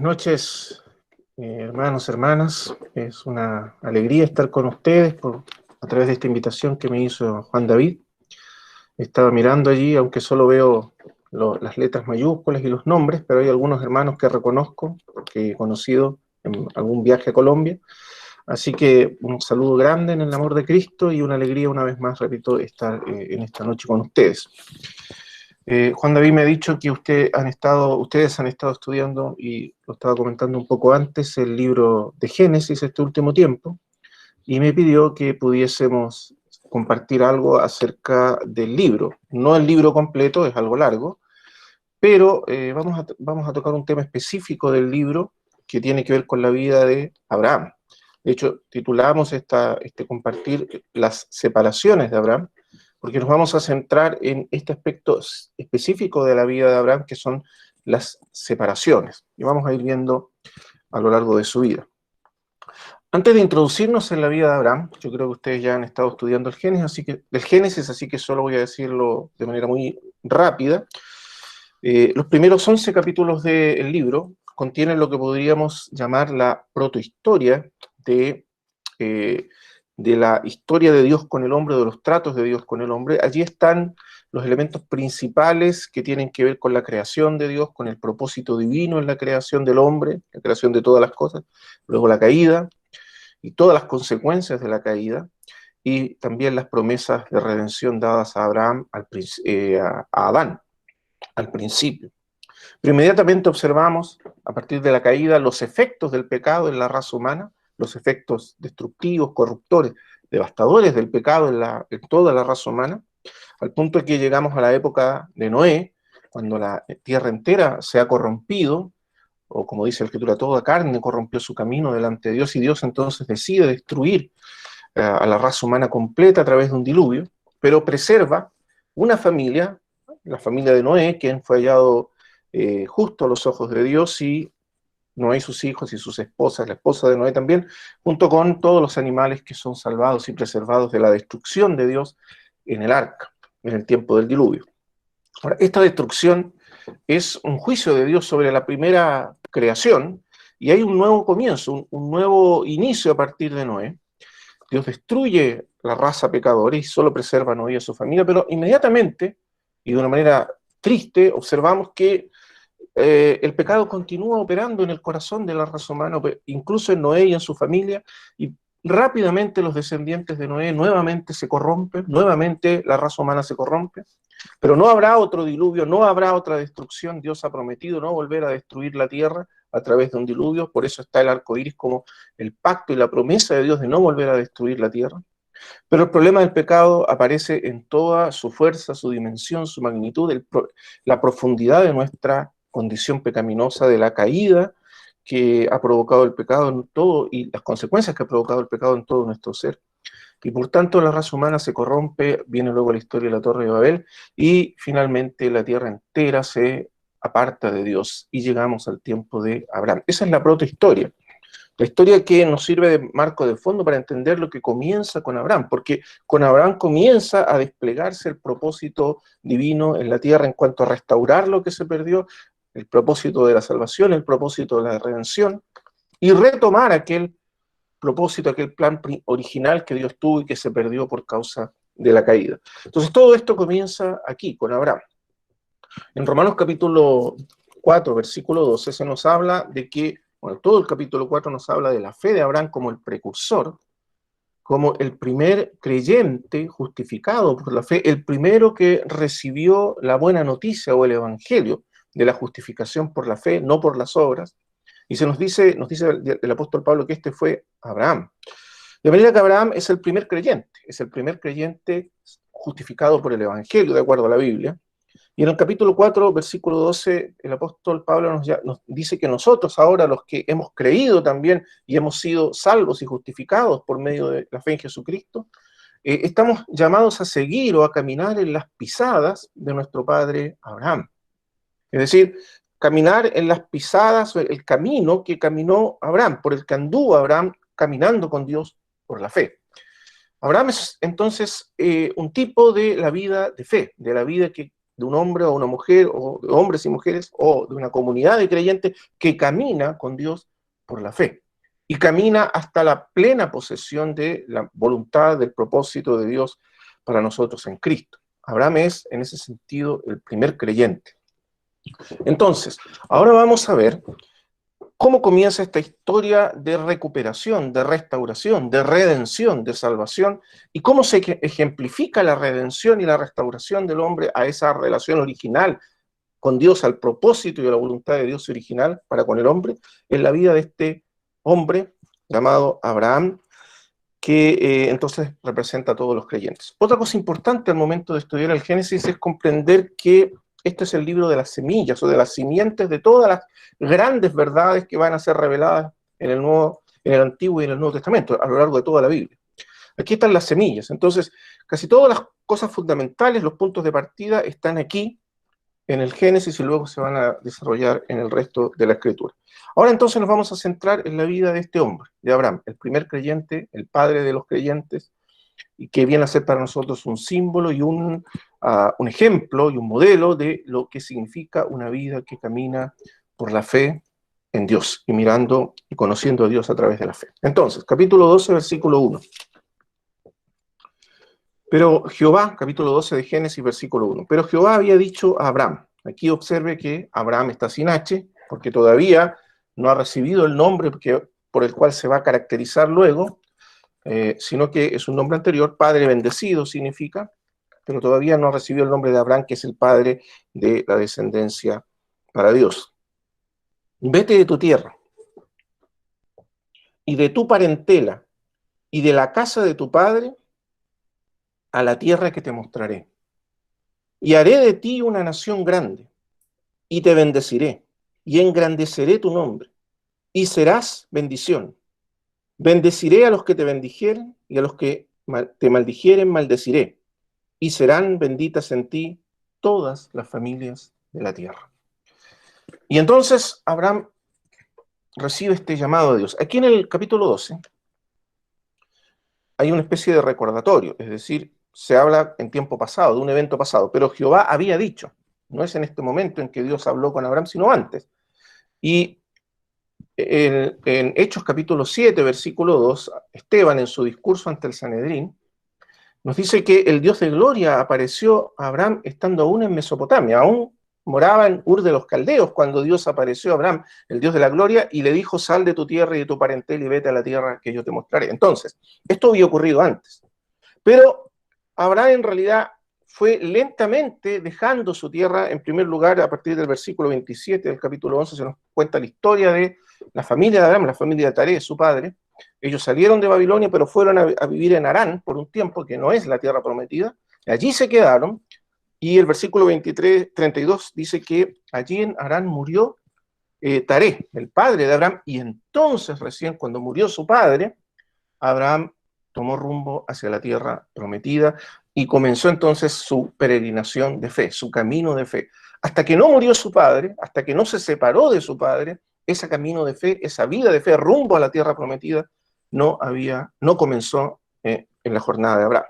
Buenas noches, hermanos, hermanas. Es una alegría estar con ustedes a través de esta invitación que me hizo Juan David. Estaba mirando allí, aunque solo veo las letras mayúsculas y los nombres, pero hay algunos hermanos que reconozco, que he conocido en algún viaje a Colombia. Así que un saludo grande en el amor de Cristo y una alegría una vez más, repito, estar en esta noche con ustedes. Juan David me ha dicho que ustedes han estado estudiando, y lo estaba comentando un poco antes, el libro de Génesis este último tiempo, y me pidió que pudiésemos compartir algo acerca del libro. No el libro completo, es algo largo, pero vamos a tocar un tema específico del libro que tiene que ver con la vida de Abraham. De hecho, titulamos compartir las separaciones de Abraham, porque nos vamos a centrar en este aspecto específico de la vida de Abraham, que son las separaciones, y vamos a ir viendo a lo largo de su vida. Antes de introducirnos en la vida de Abraham, yo creo que ustedes ya han estado estudiando el Génesis, así que solo voy a decirlo de manera muy rápida. Los primeros 11 capítulos del libro contienen lo que podríamos llamar la protohistoria de la historia de Dios con el hombre, de los tratos de Dios con el hombre. Allí están los elementos principales que tienen que ver con la creación de Dios, con el propósito divino en la creación del hombre, la creación de todas las cosas, luego la caída y todas las consecuencias de la caída, y también las promesas de redención dadas a Abraham, a Adán, al principio. Pero inmediatamente observamos, a partir de la caída, los efectos del pecado en la raza humana, los efectos destructivos, corruptores, devastadores del pecado en toda la raza humana, al punto de que llegamos a la época de Noé, cuando la tierra entera se ha corrompido, o como dice la Escritura, toda carne corrompió su camino delante de Dios, y Dios entonces decide destruir a la raza humana completa a través de un diluvio, pero preserva una familia, la familia de Noé, quien fue hallado justo a los ojos de Dios, y Noé y sus hijos y sus esposas, la esposa de Noé también, junto con todos los animales que son salvados y preservados de la destrucción de Dios en el arca, en el tiempo del diluvio. Ahora, esta destrucción es un juicio de Dios sobre la primera creación, y hay un nuevo comienzo, un nuevo inicio a partir de Noé. Dios destruye la raza pecadora y solo preserva a Noé y a su familia, pero inmediatamente, y de una manera triste, observamos que el pecado continúa operando en el corazón de la raza humana, incluso en Noé y en su familia, y rápidamente los descendientes de Noé nuevamente se corrompen, nuevamente la raza humana se corrompe, pero no habrá otro diluvio, no habrá otra destrucción. Dios ha prometido no volver a destruir la tierra a través de un diluvio, por eso está el arco iris como el pacto y la promesa de Dios de no volver a destruir la tierra. Pero el problema del pecado aparece en toda su fuerza, su dimensión, su magnitud, la profundidad de nuestra condición pecaminosa, de la caída que ha provocado el pecado en todo, y las consecuencias que ha provocado el pecado en todo nuestro ser. Y por tanto la raza humana se corrompe, viene luego la historia de la Torre de Babel, y finalmente la tierra entera se aparta de Dios, y llegamos al tiempo de Abraham. Esa es la protohistoria. La historia que nos sirve de marco de fondo para entender lo que comienza con Abraham, porque con Abraham comienza a desplegarse el propósito divino en la tierra en cuanto a restaurar lo que se perdió, el propósito de la salvación, el propósito de la redención, y retomar aquel propósito, aquel plan original que Dios tuvo y que se perdió por causa de la caída. Entonces todo esto comienza aquí, con Abraham. En Romanos capítulo 4, versículo 12, se nos habla de que, bueno, todo el capítulo 4 nos habla de la fe de Abraham como el precursor, como el primer creyente justificado por la fe, el primero que recibió la buena noticia o el evangelio de la justificación por la fe, no por las obras. Y nos dice el apóstol Pablo que este fue Abraham. De manera que Abraham es el primer creyente justificado por el evangelio, de acuerdo a la Biblia. Y en el capítulo 4, versículo 12, el apóstol Pablo nos dice que nosotros ahora, los que hemos creído también y hemos sido salvos y justificados por medio de la fe en Jesucristo, estamos llamados a seguir o a caminar en las pisadas de nuestro padre Abraham. Es decir, caminar en las pisadas, el camino que caminó Abraham, por el que anduvo Abraham caminando con Dios por la fe. Abraham es entonces un tipo de la vida de fe, de la vida que de un hombre o una mujer, o de hombres y mujeres, o de una comunidad de creyentes que camina con Dios por la fe y camina hasta la plena posesión de la voluntad, del propósito de Dios para nosotros en Cristo. Abraham es, en ese sentido, el primer creyente. Entonces, ahora vamos a ver cómo comienza esta historia de recuperación, de restauración, de redención, de salvación, y cómo se ejemplifica la redención y la restauración del hombre a esa relación original con Dios, al propósito y a la voluntad de Dios original para con el hombre, en la vida de este hombre llamado Abraham, que entonces representa a todos los creyentes. Otra cosa importante al momento de estudiar el Génesis es comprender que este es el libro de las semillas o de las simientes de todas las grandes verdades que van a ser reveladas en el Antiguo y en el Nuevo Testamento, a lo largo de toda la Biblia. Aquí están las semillas. Entonces, casi todas las cosas fundamentales, los puntos de partida, están aquí en el Génesis y luego se van a desarrollar en el resto de la Escritura. Ahora entonces nos vamos a centrar en la vida de este hombre, de Abraham, el primer creyente, el padre de los creyentes, y que viene a ser para nosotros un símbolo y un ejemplo y un modelo de lo que significa una vida que camina por la fe en Dios y mirando y conociendo a Dios a través de la fe. Entonces, capítulo 12, versículo 1. Pero Jehová, capítulo 12 de Génesis, versículo 1. Pero Jehová había dicho a Abraham, aquí observe que Abraham está sin H, porque todavía no ha recibido el nombre por el cual se va a caracterizar luego, sino que es un nombre anterior, padre bendecido significa, pero todavía no ha recibido el nombre de Abraham, que es el padre de la descendencia para Dios. Vete de tu tierra, y de tu parentela, y de la casa de tu padre, a la tierra que te mostraré. Y haré de ti una nación grande, y te bendeciré, y engrandeceré tu nombre, y serás bendición. Bendeciré a los que te bendijeren, y a los que te maldijeren maldeciré, y serán benditas en ti todas las familias de la tierra. Y entonces Abraham recibe este llamado de Dios. Aquí en el capítulo 12 hay una especie de recordatorio, es decir, se habla en tiempo pasado, de un evento pasado, pero Jehová había dicho, no es en este momento en que Dios habló con Abraham, sino antes. Y en Hechos capítulo 7, versículo 2, Esteban en su discurso ante el Sanedrín, nos dice que el Dios de gloria apareció a Abraham estando aún en Mesopotamia, aún moraba en Ur de los Caldeos cuando Dios apareció a Abraham, el Dios de la gloria, y le dijo, sal de tu tierra y de tu parentela y vete a la tierra que yo te mostraré. Entonces, esto había ocurrido antes, pero Abraham en realidad fue lentamente dejando su tierra. En primer lugar, a partir del versículo 27 del capítulo 11 se nos cuenta la historia de la familia de Abraham, la familia de Taré, su padre. Ellos salieron de Babilonia, pero fueron a vivir en Harán por un tiempo, que no es la tierra prometida. Allí se quedaron, y el versículo 32 dice que allí en Harán murió Taré, el padre de Abraham, y entonces recién cuando murió su padre, Abraham tomó rumbo hacia la tierra prometida y comenzó entonces su peregrinación de fe, su camino de fe. Hasta que no murió su padre, hasta que no se separó de su padre, ese camino de fe, esa vida de fe rumbo a la tierra prometida, no comenzó en la jornada de Abraham.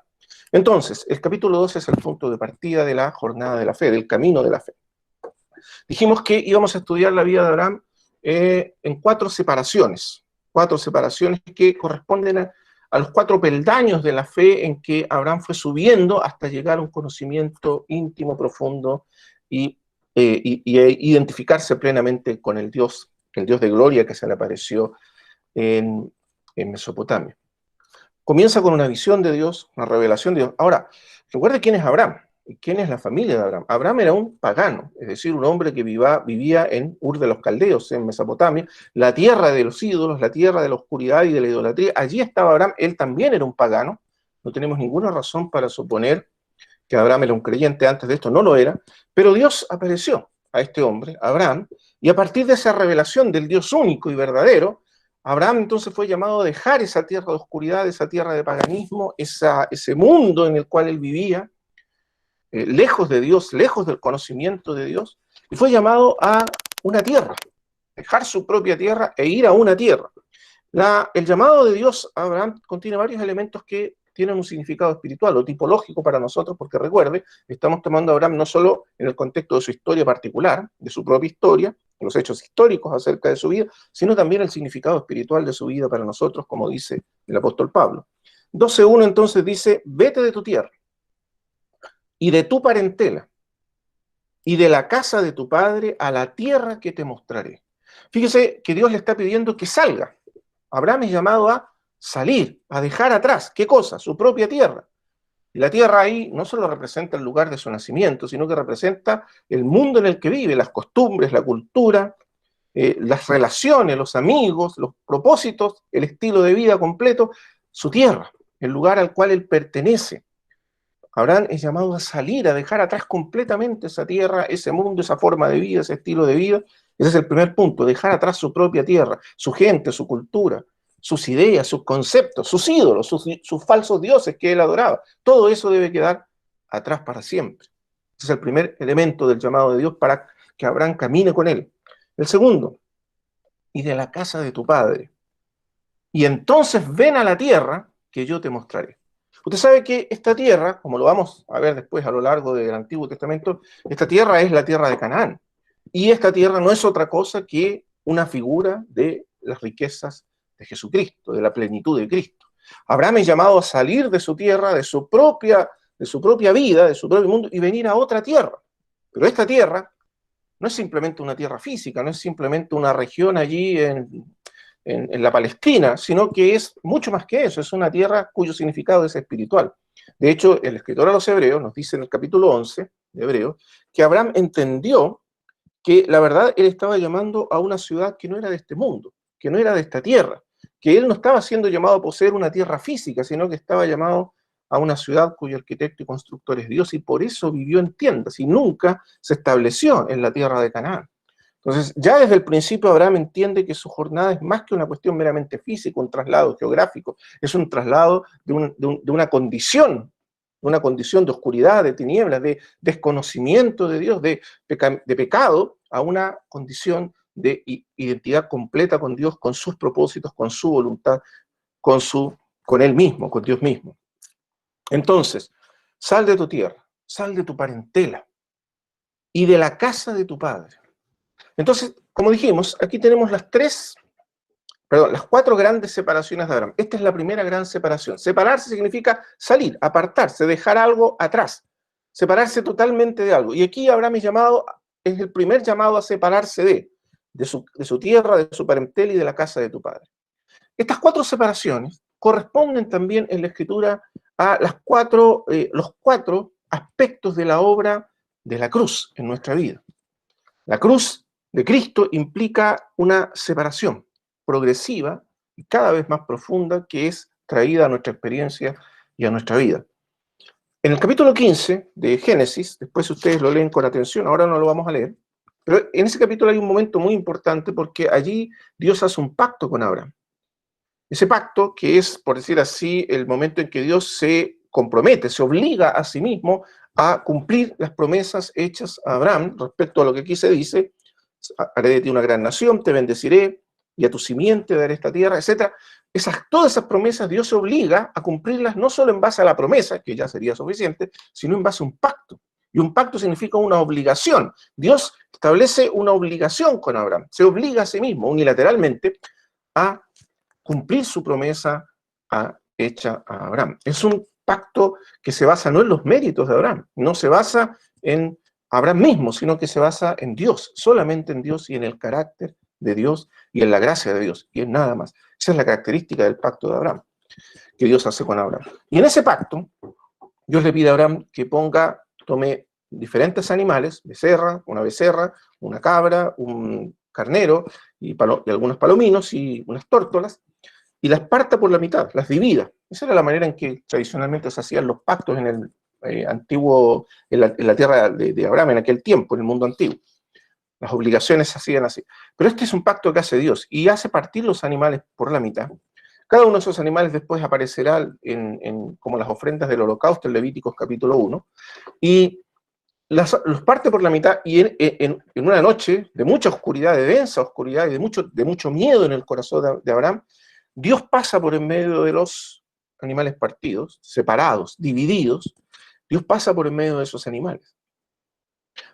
Entonces, el capítulo 12 es el punto de partida de la jornada de la fe, del camino de la fe. Dijimos que íbamos a estudiar la vida de Abraham en cuatro separaciones que corresponden a los 4 peldaños de la fe en que Abraham fue subiendo hasta llegar a un conocimiento íntimo, profundo y identificarse plenamente con el Dios de gloria que se le apareció en Mesopotamia. Comienza con una visión de Dios, una revelación de Dios. Ahora, recuerde quién es Abraham y quién es la familia de Abraham. Abraham era un pagano, es decir, un hombre que vivía en Ur de los Caldeos, en Mesopotamia, la tierra de los ídolos, la tierra de la oscuridad y de la idolatría. Allí estaba Abraham, él también era un pagano. No tenemos ninguna razón para suponer que Abraham era un creyente, antes de esto no lo era, pero Dios apareció a este hombre, Abraham, y a partir de esa revelación del Dios único y verdadero, Abraham entonces fue llamado a dejar esa tierra de oscuridad, esa tierra de paganismo, ese mundo en el cual él vivía, lejos de Dios, lejos del conocimiento de Dios, y fue llamado a una tierra, dejar su propia tierra e ir a una tierra. El llamado de Dios a Abraham contiene varios elementos que tienen un significado espiritual o tipológico para nosotros, porque recuerde, estamos tomando a Abraham no solo en el contexto de su historia particular, de su propia historia, los hechos históricos acerca de su vida, sino también el significado espiritual de su vida para nosotros, como dice el apóstol Pablo. 12:1 entonces dice, vete de tu tierra y de tu parentela y de la casa de tu padre a la tierra que te mostraré. Fíjese que Dios le está pidiendo que salga. Abraham es llamado a salir, a dejar atrás. ¿Qué cosa? Su propia tierra. Y la tierra ahí no solo representa el lugar de su nacimiento, sino que representa el mundo en el que vive, las costumbres, la cultura, las relaciones, los amigos, los propósitos, el estilo de vida completo, su tierra, el lugar al cual él pertenece. Abraham es llamado a salir, a dejar atrás completamente esa tierra, ese mundo, esa forma de vida, ese estilo de vida. Ese es el primer punto, dejar atrás su propia tierra, su gente, su cultura, sus ideas, sus conceptos, sus ídolos, sus falsos dioses que él adoraba. Todo eso debe quedar atrás para siempre. Ese es el primer elemento del llamado de Dios para que Abraham camine con él. El segundo, y de la casa de tu padre. Y entonces ven a la tierra que yo te mostraré. Usted sabe que esta tierra, como lo vamos a ver después a lo largo del Antiguo Testamento, esta tierra es la tierra de Canaán. Y esta tierra no es otra cosa que una figura de las riquezas de Jesucristo, de la plenitud de Cristo. Abraham es llamado a salir de su tierra, de su propia vida, de su propio mundo, y venir a otra tierra. Pero esta tierra no es simplemente una tierra física, no es simplemente una región allí en la Palestina, sino que es mucho más que eso, es una tierra cuyo significado es espiritual. De hecho, el escritor a los Hebreos nos dice en el capítulo 11 de Hebreos que Abraham entendió que la verdad él estaba llamando a una ciudad que no era de este mundo, que no era de esta tierra, que él no estaba siendo llamado a poseer una tierra física, sino que estaba llamado a una ciudad cuyo arquitecto y constructor es Dios, y por eso vivió en tiendas y nunca se estableció en la tierra de Canaán. Entonces, ya desde el principio Abraham entiende que su jornada es más que una cuestión meramente física, un traslado geográfico, es un traslado de una condición de oscuridad, de tinieblas, de desconocimiento de Dios, de pecado, a una condición de identidad completa con Dios, con sus propósitos, con su voluntad, con Él mismo, con Dios mismo. Entonces, sal de tu tierra, sal de tu parentela y de la casa de tu padre. Entonces, como dijimos, aquí tenemos las cuatro grandes separaciones de Abraham. Esta es la primera gran separación. Separarse significa salir, apartarse, dejar algo atrás, separarse totalmente de algo. Y aquí Abraham es el primer llamado a separarse de su tierra, de su parentela y de la casa de tu padre. Estas cuatro separaciones corresponden también en la Escritura a los cuatro aspectos de la obra de la cruz en nuestra vida. La cruz de Cristo implica una separación progresiva y cada vez más profunda que es traída a nuestra experiencia y a nuestra vida. En el capítulo 15 de Génesis, después ustedes lo leen con atención, ahora no lo vamos a leer, pero en ese capítulo hay un momento muy importante porque allí Dios hace un pacto con Abraham. Ese pacto que es, por decir así, el momento en que Dios se compromete, se obliga a sí mismo a cumplir las promesas hechas a Abraham respecto a lo que aquí se dice: haré de ti una gran nación, te bendeciré, y a tu simiente daré esta tierra, etc. Todas esas promesas Dios se obliga a cumplirlas no solo en base a la promesa, que ya sería suficiente, sino en base a un pacto. Y un pacto significa una obligación. Dios establece una obligación con Abraham, se obliga a sí mismo unilateralmente a cumplir su promesa hecha a Abraham. Es un pacto que se basa no en los méritos de Abraham, no se basa en Abraham mismo, sino que se basa en Dios, solamente en Dios y en el carácter de Dios y en la gracia de Dios, y en nada más. Esa es la característica del pacto de Abraham, que Dios hace con Abraham. Y en ese pacto, Dios le pide a Abraham que tome diferentes animales, una becerra, una cabra, un carnero, y algunos palominos y unas tórtolas, y las parta por la mitad, las divida. Esa era la manera en que tradicionalmente se hacían los pactos en el antiguo, en la tierra de Abraham, en aquel tiempo, en el mundo antiguo. Las obligaciones se hacían así. Pero este es un pacto que hace Dios, y hace partir los animales por la mitad. Cada uno de esos animales después aparecerá como las ofrendas del holocausto en Levíticos capítulo 1, y los parte por la mitad, y en una noche de mucha oscuridad, de densa oscuridad y de mucho miedo en el corazón de Abraham, Dios pasa por en medio de los animales partidos, separados, divididos, Dios pasa por en medio de esos animales.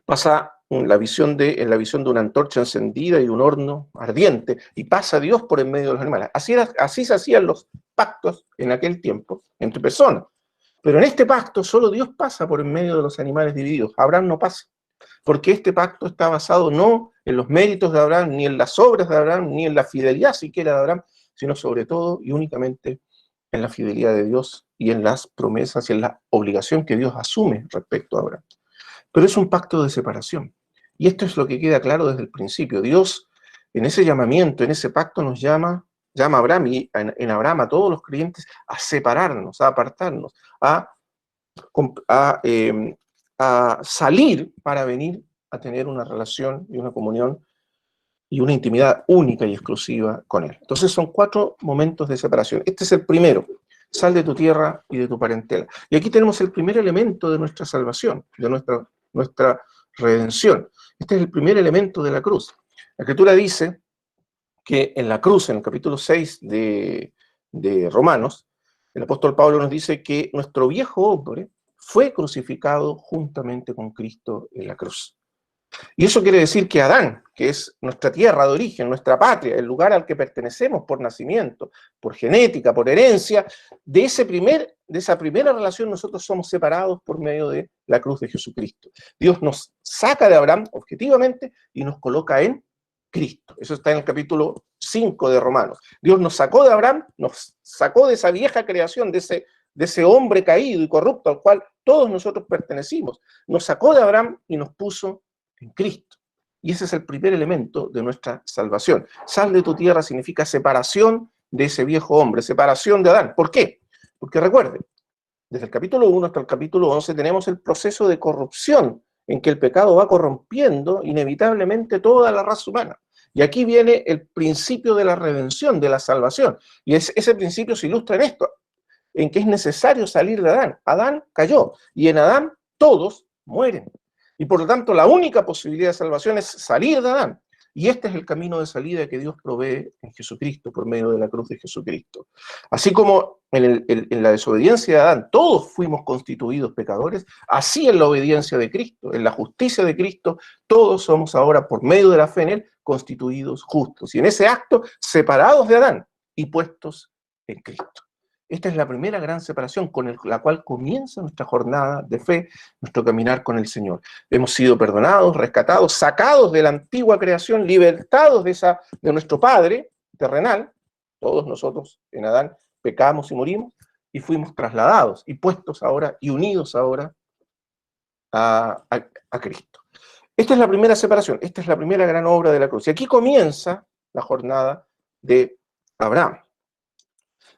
Pasa en la visión de una antorcha encendida y un horno ardiente, y pasa Dios por en medio de los animales. Así se hacían los pactos en aquel tiempo entre personas. Pero en este pacto solo Dios pasa por en medio de los animales divididos. Abraham no pasa, porque este pacto está basado no en los méritos de Abraham, ni en las obras de Abraham, ni en la fidelidad siquiera de Abraham, sino sobre todo y únicamente en la fidelidad de Dios y en las promesas y en la obligación que Dios asume respecto a Abraham. Pero es un pacto de separación. Y esto es lo que queda claro desde el principio. Dios, en ese llamamiento, en ese pacto, nos llama a Abraham y en Abraham a todos los creyentes a separarnos, a apartarnos, a salir para venir a tener una relación y una comunión y una intimidad única y exclusiva con Él. Entonces son 4 momentos de separación. Este es el primero. Sal de tu tierra y de tu parentela. Y aquí tenemos el primer elemento de nuestra salvación, de nuestra redención. Este es el primer elemento de la cruz. La Escritura dice que en la cruz, en el capítulo 6 de Romanos, el apóstol Pablo nos dice que nuestro viejo hombre fue crucificado juntamente con Cristo en la cruz. Y eso quiere decir que Adán, que es nuestra tierra de origen, nuestra patria, el lugar al que pertenecemos por nacimiento, por genética, por herencia, de esa primera relación nosotros somos separados por medio de la cruz de Jesucristo. Dios nos saca de Abraham, objetivamente, y nos coloca en Cristo. Eso está en el capítulo 5 de Romanos. Dios nos sacó de Abraham, nos sacó de esa vieja creación, de ese hombre caído y corrupto al cual todos nosotros pertenecimos. Nos sacó de Abraham y nos puso en Cristo. Y ese es el primer elemento de nuestra salvación. Sal de tu tierra significa separación de ese viejo hombre, separación de Adán. ¿Por qué? Porque recuerden, desde el capítulo 1 hasta el capítulo 11 tenemos el proceso de corrupción en que el pecado va corrompiendo inevitablemente toda la raza humana. Y aquí viene el principio de la redención, de la salvación. Y ese principio se ilustra en esto, en que es necesario salir de Adán. Adán cayó y en Adán todos mueren. Y por lo tanto, la única posibilidad de salvación es salir de Adán. Y este es el camino de salida que Dios provee en Jesucristo, por medio de la cruz de Jesucristo. Así como en la desobediencia de Adán todos fuimos constituidos pecadores, así en la obediencia de Cristo, en la justicia de Cristo, todos somos ahora, por medio de la fe en Él, constituidos justos. Y en ese acto, separados de Adán y puestos en Cristo. Esta es la primera gran separación con la cual comienza nuestra jornada de fe, nuestro caminar con el Señor. Hemos sido perdonados, rescatados, sacados de la antigua creación, libertados de nuestro Padre terrenal. Todos nosotros en Adán pecamos y morimos y fuimos trasladados y puestos ahora y unidos ahora a Cristo. Esta es la primera separación, esta es la primera gran obra de la cruz. Y aquí comienza la jornada de Abraham.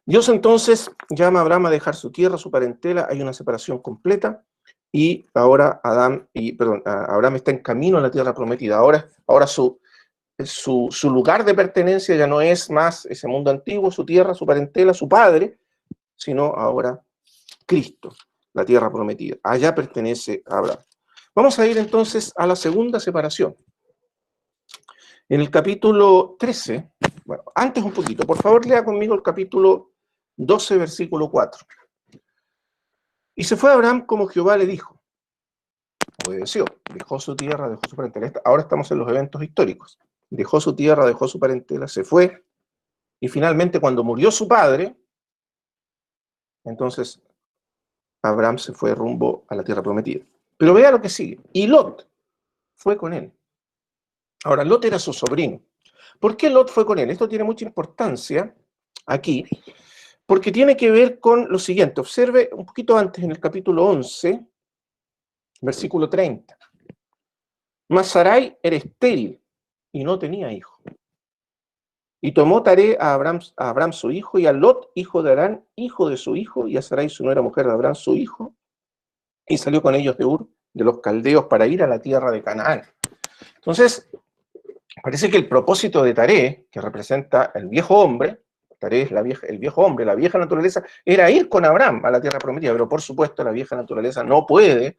Dios entonces llama a Abraham a dejar su tierra, su parentela, hay una separación completa, y ahora Abraham está en camino a la tierra prometida. Ahora su lugar de pertenencia ya no es más ese mundo antiguo, su tierra, su parentela, su padre, sino ahora Cristo, la tierra prometida. Allá pertenece a Abraham. Vamos a ir entonces a la segunda separación. En el capítulo 13, bueno, antes un poquito, por favor lea conmigo el capítulo 12, versículo 4. Y se fue Abraham como Jehová le dijo. Obedeció, dejó su tierra, dejó su parentela. Ahora estamos en los eventos históricos. Dejó su tierra, dejó su parentela, se fue. Y finalmente, cuando murió su padre, entonces Abraham se fue rumbo a la tierra prometida. Pero vea lo que sigue. Y Lot fue con él. Ahora, Lot era su sobrino. ¿Por qué Lot fue con él? Esto tiene mucha importancia aquí, porque tiene que ver con lo siguiente. Observe un poquito antes, en el capítulo 11, versículo 30. Mas Sarai era estéril y no tenía hijo. Y tomó Taré a Abraham su hijo, y a Lot, hijo de Harán, hijo de su hijo, y a Sarai su nuera mujer de Abraham su hijo, y salió con ellos de Ur, de los caldeos, para ir a la tierra de Canaán. Entonces, parece que el propósito de Taré, que representa el viejo hombre, Taré es el viejo hombre, la vieja naturaleza, era ir con Abraham a la tierra prometida, pero por supuesto la vieja naturaleza no puede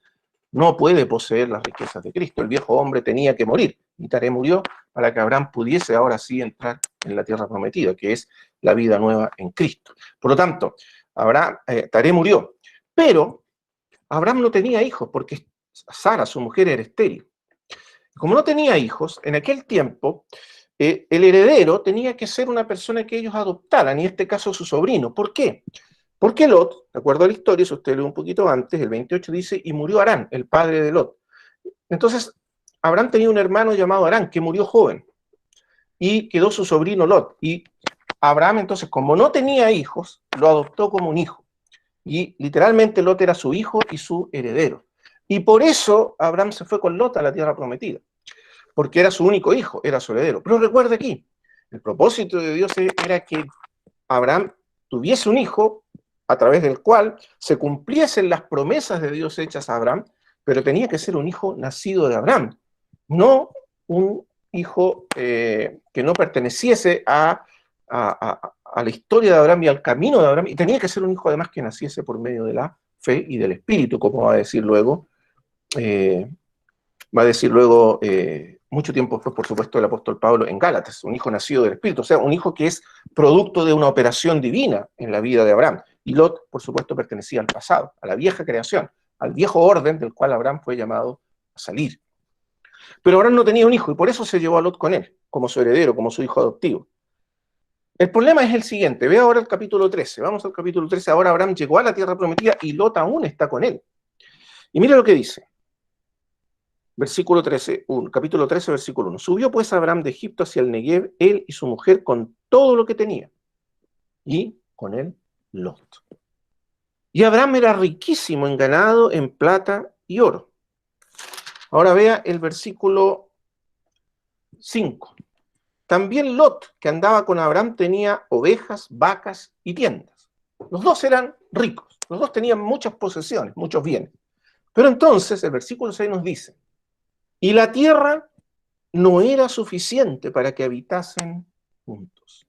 poseer las riquezas de Cristo. El viejo hombre tenía que morir, y Taré murió para que Abraham pudiese ahora sí entrar en la tierra prometida, que es la vida nueva en Cristo. Por lo tanto, Taré murió. Pero Abraham no tenía hijos porque Sara, su mujer, era estéril. Como no tenía hijos, en aquel tiempo el heredero tenía que ser una persona que ellos adoptaran, y en este caso su sobrino. ¿Por qué? Porque Lot, de acuerdo a la historia, si usted lee un poquito antes, el 28 dice, y murió Harán, el padre de Lot. Entonces, Abraham tenía un hermano llamado Harán, que murió joven, y quedó su sobrino Lot. Y Abraham, entonces, como no tenía hijos, lo adoptó como un hijo. Y literalmente Lot era su hijo y su heredero. Y por eso Abraham se fue con Lot a la tierra prometida, porque era su único hijo, era su heredero. Pero recuerde aquí, el propósito de Dios era que Abraham tuviese un hijo a través del cual se cumpliesen las promesas de Dios hechas a Abraham, pero tenía que ser un hijo nacido de Abraham, no un hijo que no perteneciese a la historia de Abraham y al camino de Abraham, y tenía que ser un hijo además que naciese por medio de la fe y del Espíritu, como va a decir luego, mucho tiempo después, por supuesto, el apóstol Pablo en Gálatas, un hijo nacido del Espíritu, o sea, un hijo que es producto de una operación divina en la vida de Abraham. Y Lot, por supuesto, pertenecía al pasado, a la vieja creación, al viejo orden del cual Abraham fue llamado a salir. Pero Abraham no tenía un hijo y por eso se llevó a Lot con él, como su heredero, como su hijo adoptivo. El problema es el siguiente, ve ahora el capítulo 13, vamos al capítulo 13, ahora Abraham llegó a la tierra prometida y Lot aún está con él. Y mira lo que dice. Versículo 13, capítulo 13, versículo 1. Subió pues Abraham de Egipto hacia el Negev, él y su mujer con todo lo que tenía, y con él Lot. Y Abraham era riquísimo en ganado, en plata y oro. Ahora vea el versículo 5. También Lot, que andaba con Abraham, tenía ovejas, vacas y tiendas. Los dos eran ricos, los dos tenían muchas posesiones, muchos bienes. Pero entonces el versículo 6 nos dice, y la tierra no era suficiente para que habitasen juntos,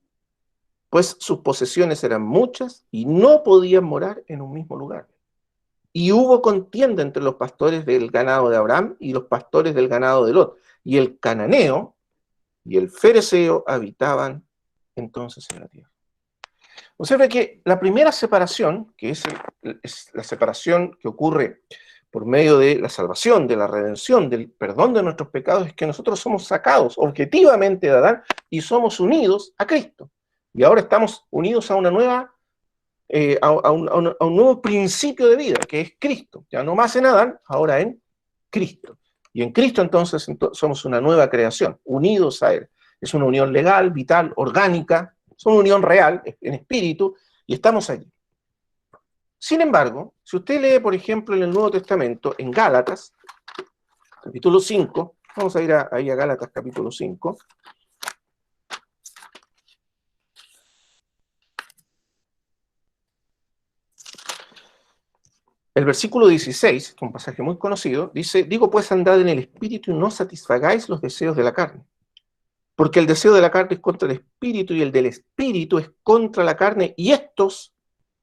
pues sus posesiones eran muchas y no podían morar en un mismo lugar. Y hubo contienda entre los pastores del ganado de Abraham y los pastores del ganado de Lot, y el cananeo y el fereceo habitaban entonces en la tierra. Observe que la primera separación, que es la separación que ocurre por medio de la salvación, de la redención, del perdón de nuestros pecados, es que nosotros somos sacados objetivamente de Adán y somos unidos a Cristo. Y ahora estamos unidos a una nueva, a un nuevo principio de vida, que es Cristo. Ya no más en Adán, ahora en Cristo. Y en Cristo entonces somos una nueva creación, unidos a Él. Es una unión legal, vital, orgánica, es una unión real, en espíritu, y estamos allí. Sin embargo, si usted lee, por ejemplo, en el Nuevo Testamento, en Gálatas, capítulo 5, vamos a ir ahí a Gálatas, capítulo 5. El versículo 16, un pasaje muy conocido, dice, digo pues andad en el espíritu y no satisfagáis los deseos de la carne. Porque el deseo de la carne es contra el espíritu y el del espíritu es contra la carne y estos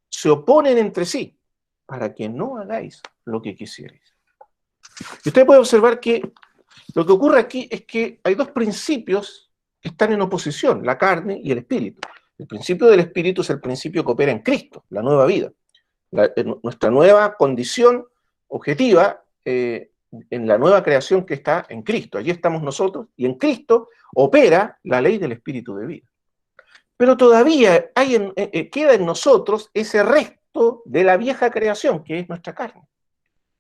se oponen entre sí para que no hagáis lo que quisierais. Y usted puede observar que lo que ocurre aquí es que hay dos principios que están en oposición, la carne y el espíritu. El principio del espíritu es el principio que opera en Cristo, la nueva vida. Nuestra nueva condición objetiva en la nueva creación que está en Cristo. Allí estamos nosotros y en Cristo opera la ley del espíritu de vida. Pero todavía queda en nosotros ese resto de la vieja creación que es nuestra carne.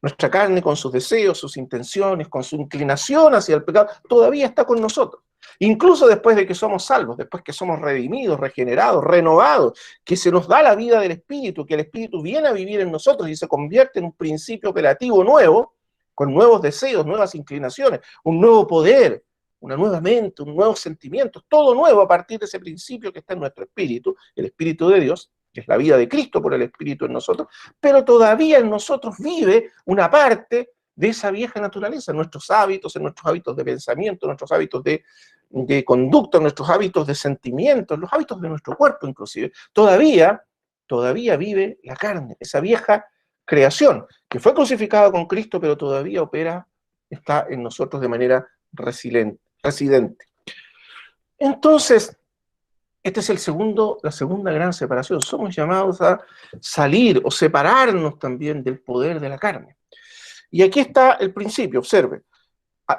Nuestra carne con sus deseos, sus intenciones, con su inclinación hacia el pecado, todavía está con nosotros. Incluso después de que somos salvos, después que somos redimidos, regenerados, renovados, que se nos da la vida del Espíritu, que el Espíritu viene a vivir en nosotros y se convierte en un principio operativo nuevo, con nuevos deseos, nuevas inclinaciones, un nuevo poder, una nueva mente, un nuevo sentimiento, todo nuevo a partir de ese principio que está en nuestro espíritu, el Espíritu de Dios, que es la vida de Cristo por el Espíritu en nosotros, pero todavía en nosotros vive una parte de esa vieja naturaleza, en nuestros hábitos de pensamiento, en nuestros hábitos de conducta, en nuestros hábitos de sentimiento, en los hábitos de nuestro cuerpo inclusive. Todavía vive la carne, esa vieja creación, que fue crucificada con Cristo, pero todavía está en nosotros de manera residente. Entonces, Esta es la segunda gran separación. Somos llamados a salir o separarnos también del poder de la carne. Y aquí está el principio, observe.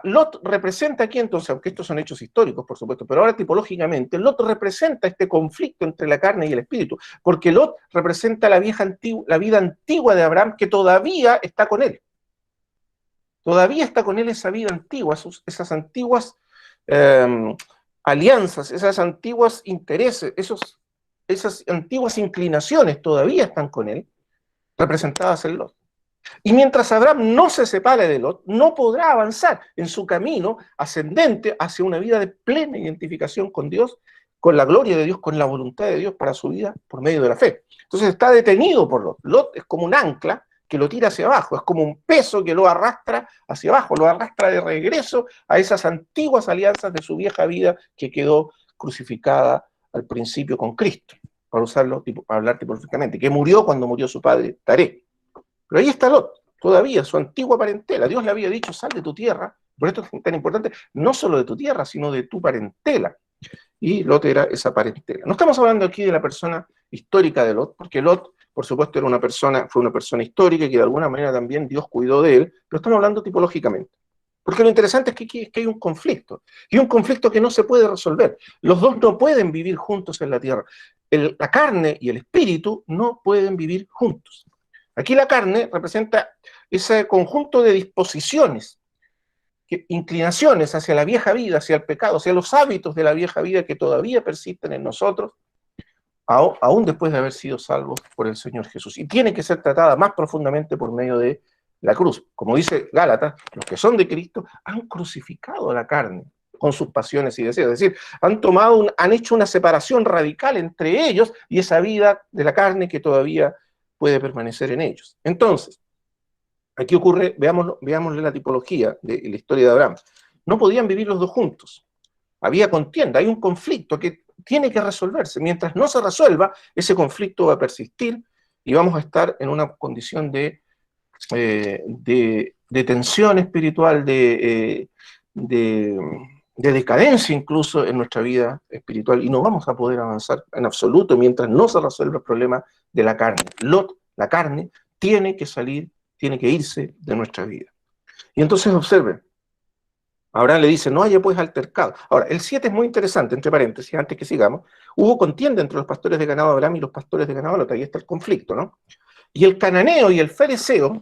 Lot representa aquí entonces, aunque estos son hechos históricos, por supuesto, pero ahora tipológicamente, Lot representa este conflicto entre la carne y el espíritu, porque Lot representa la vida antigua de Abraham que todavía está con él. Todavía está con él esa vida antigua, esas antiguas alianzas, esas antiguas intereses, esas antiguas inclinaciones todavía están con él, representadas en Lot. Y mientras Abraham no se separe de Lot, no podrá avanzar en su camino ascendente hacia una vida de plena identificación con Dios, con la gloria de Dios, con la voluntad de Dios para su vida por medio de la fe. Entonces está detenido por Lot. Lot es como un ancla que lo tira hacia abajo, es como un peso que lo arrastra hacia abajo, lo arrastra de regreso a esas antiguas alianzas de su vieja vida que quedó crucificada al principio con Cristo, para usarlo, para hablar tipológicamente, que murió cuando murió su padre Taré. Pero ahí está Lot, todavía, su antigua parentela. Dios le había dicho, sal de tu tierra, por esto es tan importante, no solo de tu tierra, sino de tu parentela. Y Lot era esa parentela. No estamos hablando aquí de la persona histórica de Lot, porque Lot, por supuesto, fue una persona histórica y que de alguna manera también Dios cuidó de él, pero estamos hablando tipológicamente. Porque lo interesante es que hay un conflicto, y un conflicto que no se puede resolver. Los dos no pueden vivir juntos en la tierra. La carne y el espíritu no pueden vivir juntos. Aquí la carne representa ese conjunto de disposiciones, inclinaciones hacia la vieja vida, hacia el pecado, hacia los hábitos de la vieja vida que todavía persisten en nosotros, aún después de haber sido salvos por el Señor Jesús. Y tiene que ser tratada más profundamente por medio de la cruz. Como dice Gálatas, los que son de Cristo han crucificado a la carne con sus pasiones y deseos. Es decir, han hecho una separación radical entre ellos y esa vida de la carne que todavía puede permanecer en ellos. Entonces, aquí ocurre, veámosle la tipología de la historia de Abraham. No podían vivir los dos juntos. Había contienda, hay un conflicto que tiene que resolverse. Mientras no se resuelva, ese conflicto va a persistir y vamos a estar en una condición de tensión espiritual, de decadencia incluso en nuestra vida espiritual, y no vamos a poder avanzar en absoluto mientras no se resuelva el problema de la carne. Lot, la carne, tiene que salir, tiene que irse de nuestra vida. Y entonces observen, Abraham le dice, no haya pues altercado. Ahora, el 7 es muy interesante, entre paréntesis, antes que sigamos, hubo contienda entre los pastores de ganado de Abraham y los pastores de ganado de Lot, ahí está el conflicto, ¿no? Y el cananeo y el fereceo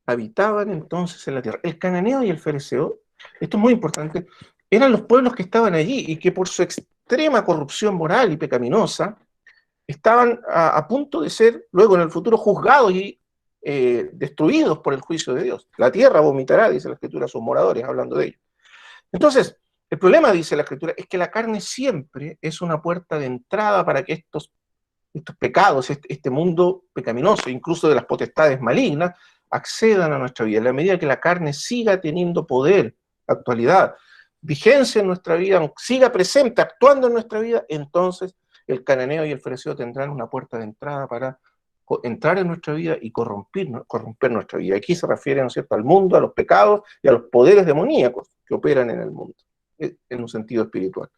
habitaban entonces en la tierra. El cananeo y el fereceo, esto es muy importante, eran los pueblos que estaban allí y que por su extrema corrupción moral y pecaminosa estaban a punto de ser luego en el futuro juzgados y destruidos por el juicio de Dios. La tierra vomitará, dice la Escritura, a sus moradores, hablando de ellos. Entonces, el problema, dice la Escritura, es que la carne siempre es una puerta de entrada para que estos pecados, este mundo pecaminoso, incluso de las potestades malignas, accedan a nuestra vida. En la medida que la carne siga teniendo poder, actualidad, vigencia en nuestra vida, siga presente, actuando en nuestra vida, entonces el cananeo y el fereceo tendrán una puerta de entrada para entrar en nuestra vida y corromper nuestra vida. Aquí se refiere, ¿no es cierto?, al mundo, a los pecados y a los poderes demoníacos que operan en el mundo, en un sentido espiritual.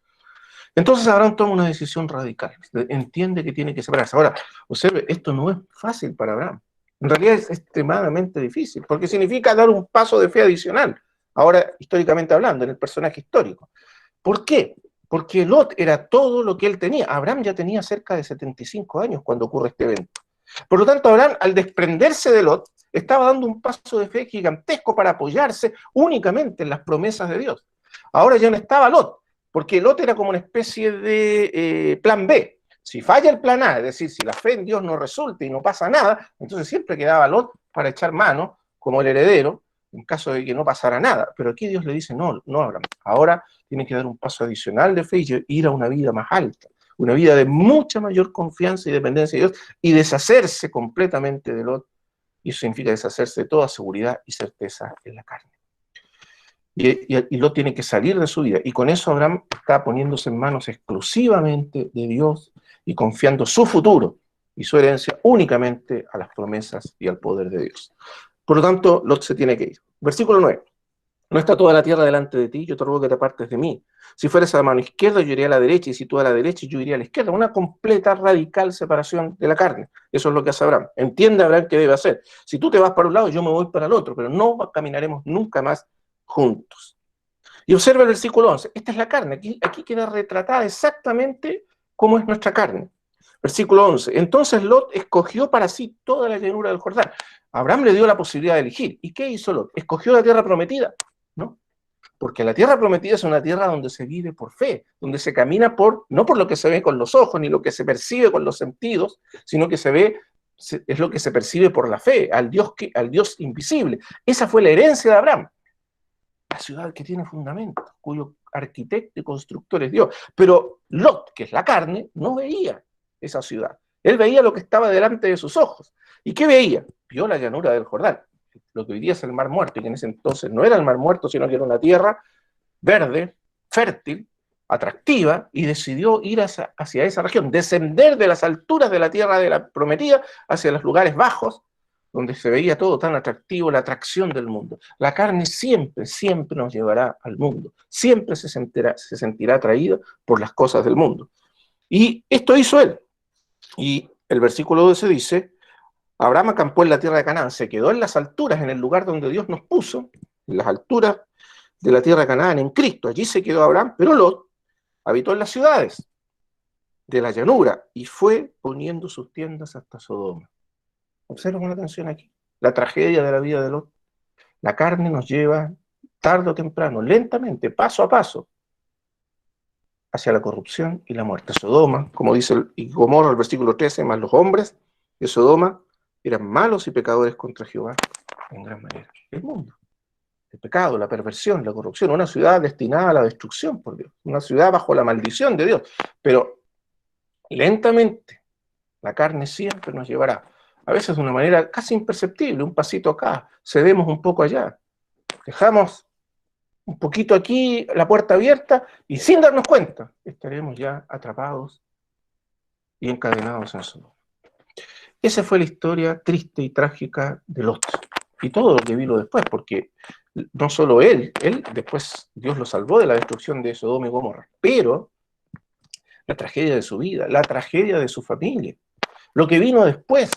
Entonces Abraham toma una decisión radical, entiende que tiene que separarse. Ahora, observe, esto no es fácil para Abraham. En realidad es extremadamente difícil, porque significa dar un paso de fe adicional, ahora históricamente hablando, en el personaje histórico. ¿Por qué? Porque Lot era todo lo que él tenía. Abraham ya tenía cerca de 75 años cuando ocurre este evento. Por lo tanto, Abraham, al desprenderse de Lot, estaba dando un paso de fe gigantesco para apoyarse únicamente en las promesas de Dios. Ahora ya no estaba Lot, porque Lot era como una especie de plan B. Si falla el plan A, es decir, si la fe en Dios no resulta y no pasa nada, entonces siempre quedaba Lot para echar mano como el heredero en caso de que no pasara nada. Pero aquí Dios le dice, no, Abraham, ahora tiene que dar un paso adicional de fe y ir a una vida más alta, una vida de mucha mayor confianza y dependencia de Dios y deshacerse completamente de Lot. Y eso significa deshacerse de toda seguridad y certeza en la carne. Y Lot tiene que salir de su vida. Y con eso Abraham está poniéndose en manos exclusivamente de Dios y confiando su futuro y su herencia únicamente a las promesas y al poder de Dios. Por lo tanto, Lot se tiene que ir. Versículo 9. No está toda la tierra delante de ti, yo te ruego que te apartes de mí. Si fueres a la mano izquierda, yo iría a la derecha, y si tú a la derecha, yo iría a la izquierda. Una completa, radical separación de la carne. Eso es lo que hace Abraham. Entiende Abraham qué debe hacer. Si tú te vas para un lado, yo me voy para el otro, pero no caminaremos nunca más juntos. Y observa el versículo 11. Esta es la carne. Aquí queda retratada exactamente cómo es nuestra carne. Versículo 11. Entonces Lot escogió para sí toda la llanura del Jordán. Abraham le dio la posibilidad de elegir. ¿Y qué hizo Lot? Escogió la tierra prometida. ¿No? Porque la tierra prometida es una tierra donde se vive por fe, donde se camina no por lo que se ve con los ojos, ni lo que se percibe con los sentidos, sino que es lo que se percibe por la fe, al Dios invisible. Esa fue la herencia de Abraham. La ciudad que tiene fundamentos, cuyo arquitecto y constructor es Dios. Pero Lot, que es la carne, no veía esa ciudad. Él veía lo que estaba delante de sus ojos. ¿Y qué veía? Vio la llanura del Jordán, lo que hoy día es el Mar Muerto, y que en ese entonces no era el Mar Muerto, sino que era una tierra verde, fértil, atractiva, y decidió ir hacia esa región, descender de las alturas de la tierra de la prometida hacia los lugares bajos, donde se veía todo tan atractivo, la atracción del mundo. La carne siempre, siempre nos llevará al mundo, siempre se sentirá atraída por las cosas del mundo. Y esto hizo él. Y el versículo 12 dice, Abraham acampó en la tierra de Canaán, se quedó en las alturas, en el lugar donde Dios nos puso, en las alturas de la tierra de Canaán, en Cristo. Allí se quedó Abraham, pero Lot habitó en las ciudades de la llanura y fue poniendo sus tiendas hasta Sodoma. Observen con atención aquí la tragedia de la vida de Lot. La carne nos lleva tarde o temprano, lentamente, paso a paso, hacia la corrupción y la muerte. Sodoma, como dice y Gomorra, el versículo 13, más los hombres de Sodoma eran malos y pecadores contra Jehová en gran manera. El mundo, el pecado, la perversión, la corrupción, una ciudad destinada a la destrucción por Dios, una ciudad bajo la maldición de Dios, pero lentamente la carne siempre nos llevará, a veces de una manera casi imperceptible, un pasito acá, cedemos un poco allá, dejamos un poquito aquí la puerta abierta y sin darnos cuenta estaremos ya atrapados y encadenados en Sodoma. Esa fue la historia triste y trágica de Lot y todo lo que vino después, porque no solo él después Dios lo salvó de la destrucción de Sodoma y Gomorra, pero la tragedia de su vida, la tragedia de su familia, lo que vino después,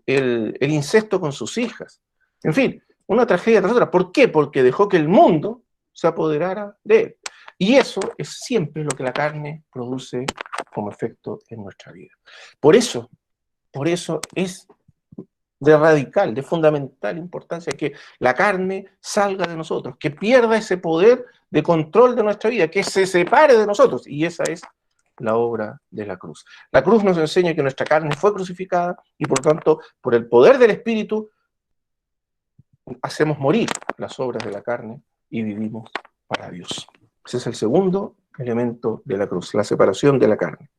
el incesto con sus hijas, en fin, una tragedia tras otra. ¿Por qué? Porque dejó que el mundo se apoderara de él. Y eso es siempre lo que la carne produce como efecto en nuestra vida. Por eso es de radical, de fundamental importancia que la carne salga de nosotros, que pierda ese poder de control de nuestra vida, que se separe de nosotros. Y esa es la obra de la cruz. La cruz nos enseña que nuestra carne fue crucificada y por tanto, por el poder del Espíritu, hacemos morir las obras de la carne y vivimos para Dios. Ese es el segundo elemento de la cruz, la separación de la carne.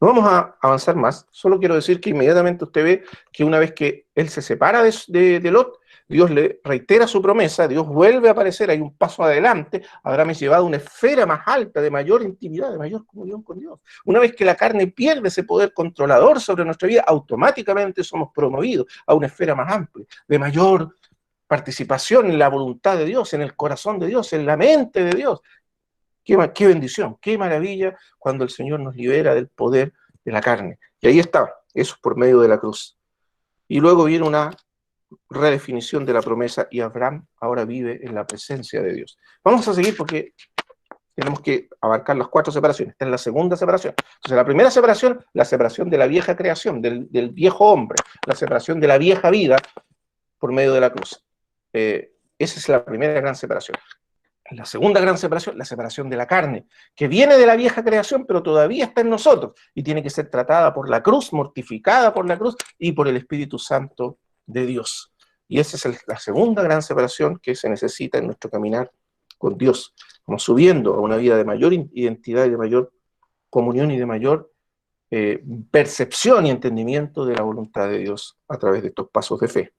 No vamos a avanzar más, solo quiero decir que inmediatamente usted ve que una vez que él se separa de Lot, Dios le reitera su promesa, Dios vuelve a aparecer, hay un paso adelante, Abraham es llevado a una esfera más alta, de mayor intimidad, de mayor comunión con Dios. Una vez que la carne pierde ese poder controlador sobre nuestra vida, automáticamente somos promovidos a una esfera más amplia, de mayor participación en la voluntad de Dios, en el corazón de Dios, en la mente de Dios. Qué bendición, qué maravilla cuando el Señor nos libera del poder de la carne. Y ahí está, eso es por medio de la cruz. Y luego viene una redefinición de la promesa y Abraham ahora vive en la presencia de Dios. Vamos a seguir porque tenemos que abarcar las 4 separaciones. Esta es la segunda separación. Entonces, la primera separación, la separación de la vieja creación, del viejo hombre, la separación de la vieja vida por medio de la cruz. Esa es la primera gran separación. La segunda gran separación, la separación de la carne, que viene de la vieja creación, pero todavía está en nosotros y tiene que ser tratada por la cruz, mortificada por la cruz y por el Espíritu Santo de Dios. Y esa es la segunda gran separación que se necesita en nuestro caminar con Dios, como subiendo a una vida de mayor identidad y de mayor comunión y de mayor percepción y entendimiento de la voluntad de Dios a través de estos pasos de fe.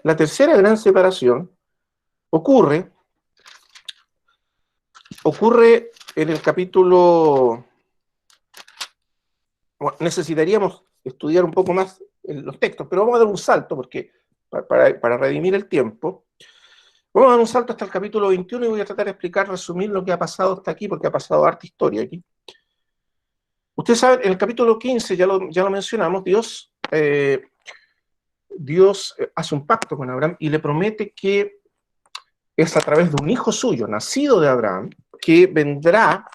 La tercera gran separación ocurre en el capítulo, bueno, necesitaríamos estudiar un poco más los textos, pero vamos a dar un salto porque para redimir el tiempo. Vamos a dar un salto hasta el capítulo 21 y voy a tratar de explicar, resumir lo que ha pasado hasta aquí, porque ha pasado harta historia aquí. Ustedes saben, en el capítulo 15, ya lo mencionamos, Dios hace un pacto con Abraham y le promete que es a través de un hijo suyo, nacido de Abraham, que vendrá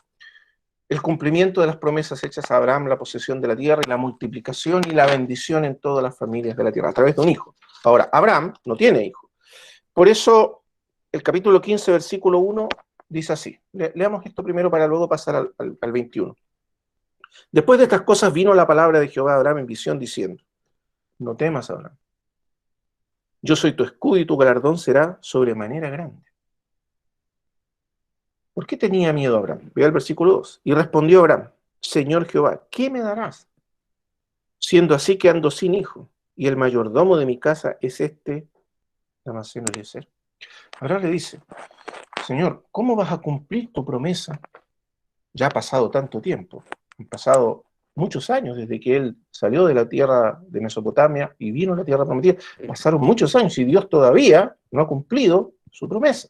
el cumplimiento de las promesas hechas a Abraham, la posesión de la tierra y la multiplicación y la bendición en todas las familias de la tierra, a través de un hijo. Ahora, Abraham no tiene hijo. Por eso, el capítulo 15, versículo 1, dice así. Leamos esto primero para luego pasar al 21. Después de estas cosas vino la palabra de Jehová a Abraham en visión diciendo, no temas, Abraham. Yo soy tu escudo y tu galardón será sobremanera grande. ¿Por qué tenía miedo Abraham? Vea el versículo 2. Y respondió Abraham, Señor Jehová, ¿qué me darás? Siendo así que ando sin hijo, y el mayordomo de mi casa es este Damaseno Eliezer. Abraham le dice, Señor, ¿cómo vas a cumplir tu promesa? Ya ha pasado tanto tiempo, han pasado muchos años desde que él salió de la tierra de Mesopotamia y vino a la tierra prometida. Pasaron muchos años y Dios todavía no ha cumplido su promesa.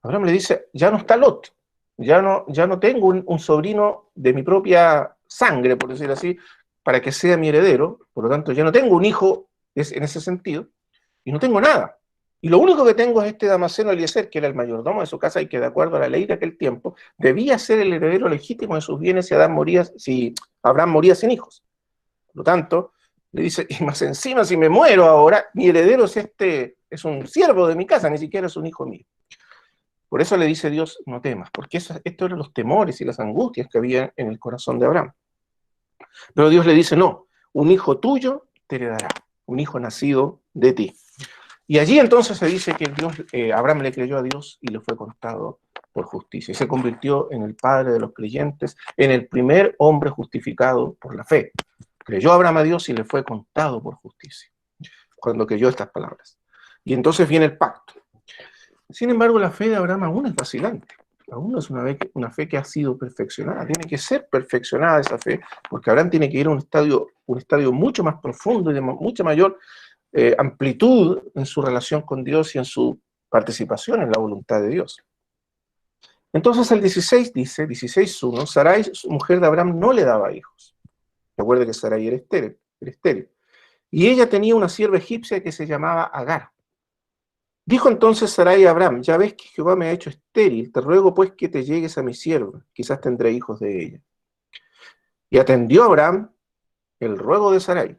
Abraham le dice, ya no está Lot, ya no tengo un sobrino de mi propia sangre, por decirlo así, para que sea mi heredero, por lo tanto ya no tengo un hijo en ese sentido, y no tengo nada. Y lo único que tengo es este Damaseno Eliezer, que era el mayordomo de su casa y que de acuerdo a la ley de aquel tiempo, debía ser el heredero legítimo de sus bienes si Abraham moría sin hijos. Por lo tanto, le dice, y más encima si me muero ahora, mi heredero es un siervo de mi casa, ni siquiera es un hijo mío. Por eso le dice Dios, no temas, porque estos eran los temores y las angustias que había en el corazón de Abraham. Pero Dios le dice, no, un hijo tuyo te heredará, un hijo nacido de ti. Y allí entonces se dice que Abraham le creyó a Dios y le fue contado por justicia. Y se convirtió en el padre de los creyentes, en el primer hombre justificado por la fe. Creyó Abraham a Dios y le fue contado por justicia, cuando creyó estas palabras. Y entonces viene el pacto. Sin embargo, la fe de Abraham aún es vacilante. Aún no es una fe que ha sido perfeccionada. Tiene que ser perfeccionada esa fe, porque Abraham tiene que ir a un estadio mucho más profundo y de mucha mayor amplitud en su relación con Dios y en su participación en la voluntad de Dios. Entonces el 16 dice, 16:1, Sarai, su mujer de Abraham, no le daba hijos. Recuerde que Sarai era estéril. Y ella tenía una sierva egipcia que se llamaba Agar. Dijo entonces Sarai a Abraham, ya ves que Jehová me ha hecho estéril, te ruego pues que te llegues a mi sierva, quizás tendré hijos de ella. Y atendió Abraham el ruego de Sarai.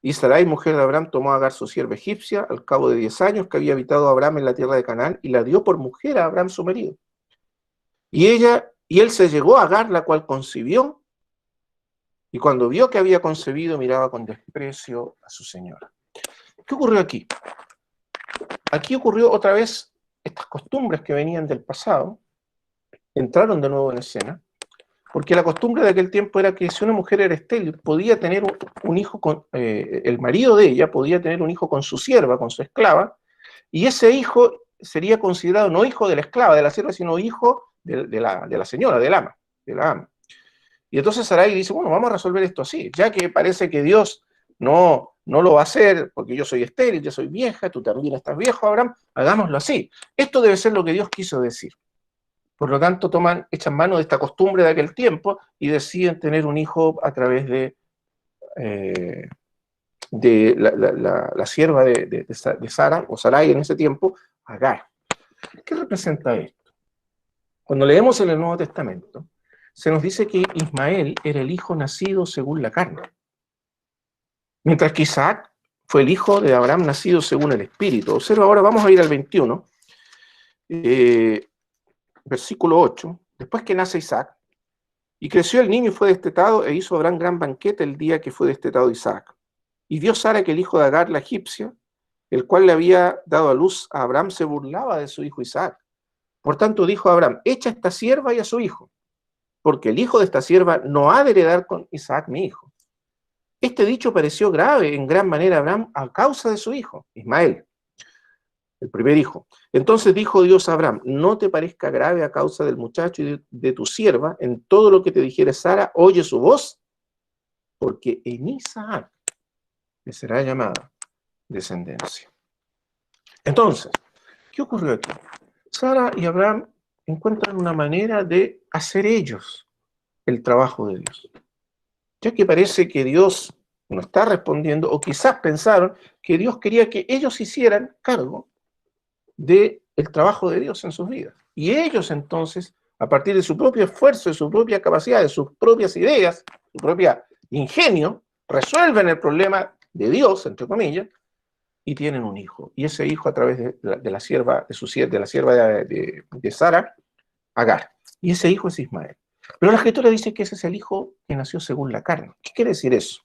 Y Sarai, mujer de Abraham, tomó a Agar su sierva egipcia, al cabo de 10 años que había habitado Abraham en la tierra de Canaán, y la dio por mujer a Abraham su marido. Y él se llegó a Agar, la cual concibió, y cuando vio que había concebido, miraba con desprecio a su señora. ¿Qué ocurrió aquí? Aquí ocurrió otra vez estas costumbres que venían del pasado, entraron de nuevo en escena, porque la costumbre de aquel tiempo era que si una mujer era estéril, podía tener un hijo con, el marido de ella podía tener un hijo con su sierva, con su esclava, y ese hijo sería considerado no hijo de la esclava, de la sierva, sino hijo de la señora, de la ama. Y entonces Sarai dice, bueno, vamos a resolver esto así, ya que parece que Dios no lo va a hacer, porque yo soy estéril, yo soy vieja, tú también estás viejo, Abraham, hagámoslo así. Esto debe ser lo que Dios quiso decir. Por lo tanto, echan mano de esta costumbre de aquel tiempo y deciden tener un hijo a través de la sierva de Sara, o Sarai en ese tiempo, Agar. ¿Qué representa esto? Cuando leemos en el Nuevo Testamento, se nos dice que Ismael era el hijo nacido según la carne, mientras que Isaac fue el hijo de Abraham nacido según el Espíritu. Observa ahora, vamos a ir al 21, versículo 8. Después que nace Isaac, y creció el niño y fue destetado, e hizo Abraham gran banquete el día que fue destetado Isaac. Y vio Sara que el hijo de Agar, la egipcia, el cual le había dado a luz a Abraham, se burlaba de su hijo Isaac. Por tanto dijo a Abraham, echa a esta sierva y a su hijo, porque el hijo de esta sierva no ha de heredar con Isaac mi hijo. Este dicho pareció grave en gran manera a Abraham a causa de su hijo, Ismael, el primer hijo. Entonces dijo Dios a Abraham, no te parezca grave a causa del muchacho y de tu sierva, en todo lo que te dijere Sara, oye su voz, porque en Isaac le será llamada descendencia. Entonces, ¿Qué ocurrió aquí? Sara y Abraham encuentran una manera de hacer ellos el trabajo de Dios. Ya que parece que Dios no está respondiendo, o quizás pensaron que Dios quería que ellos hicieran cargo del trabajo de Dios en sus vidas. Y ellos entonces, a partir de su propio esfuerzo, de su propia capacidad, de sus propias ideas, su propio ingenio, resuelven el problema de Dios, entre comillas, y tienen un hijo. Y ese hijo a través de la sierva de Sara, Agar. Y ese hijo es Ismael. Pero la Escritura dice que ese es el hijo que nació según la carne. ¿Qué quiere decir eso?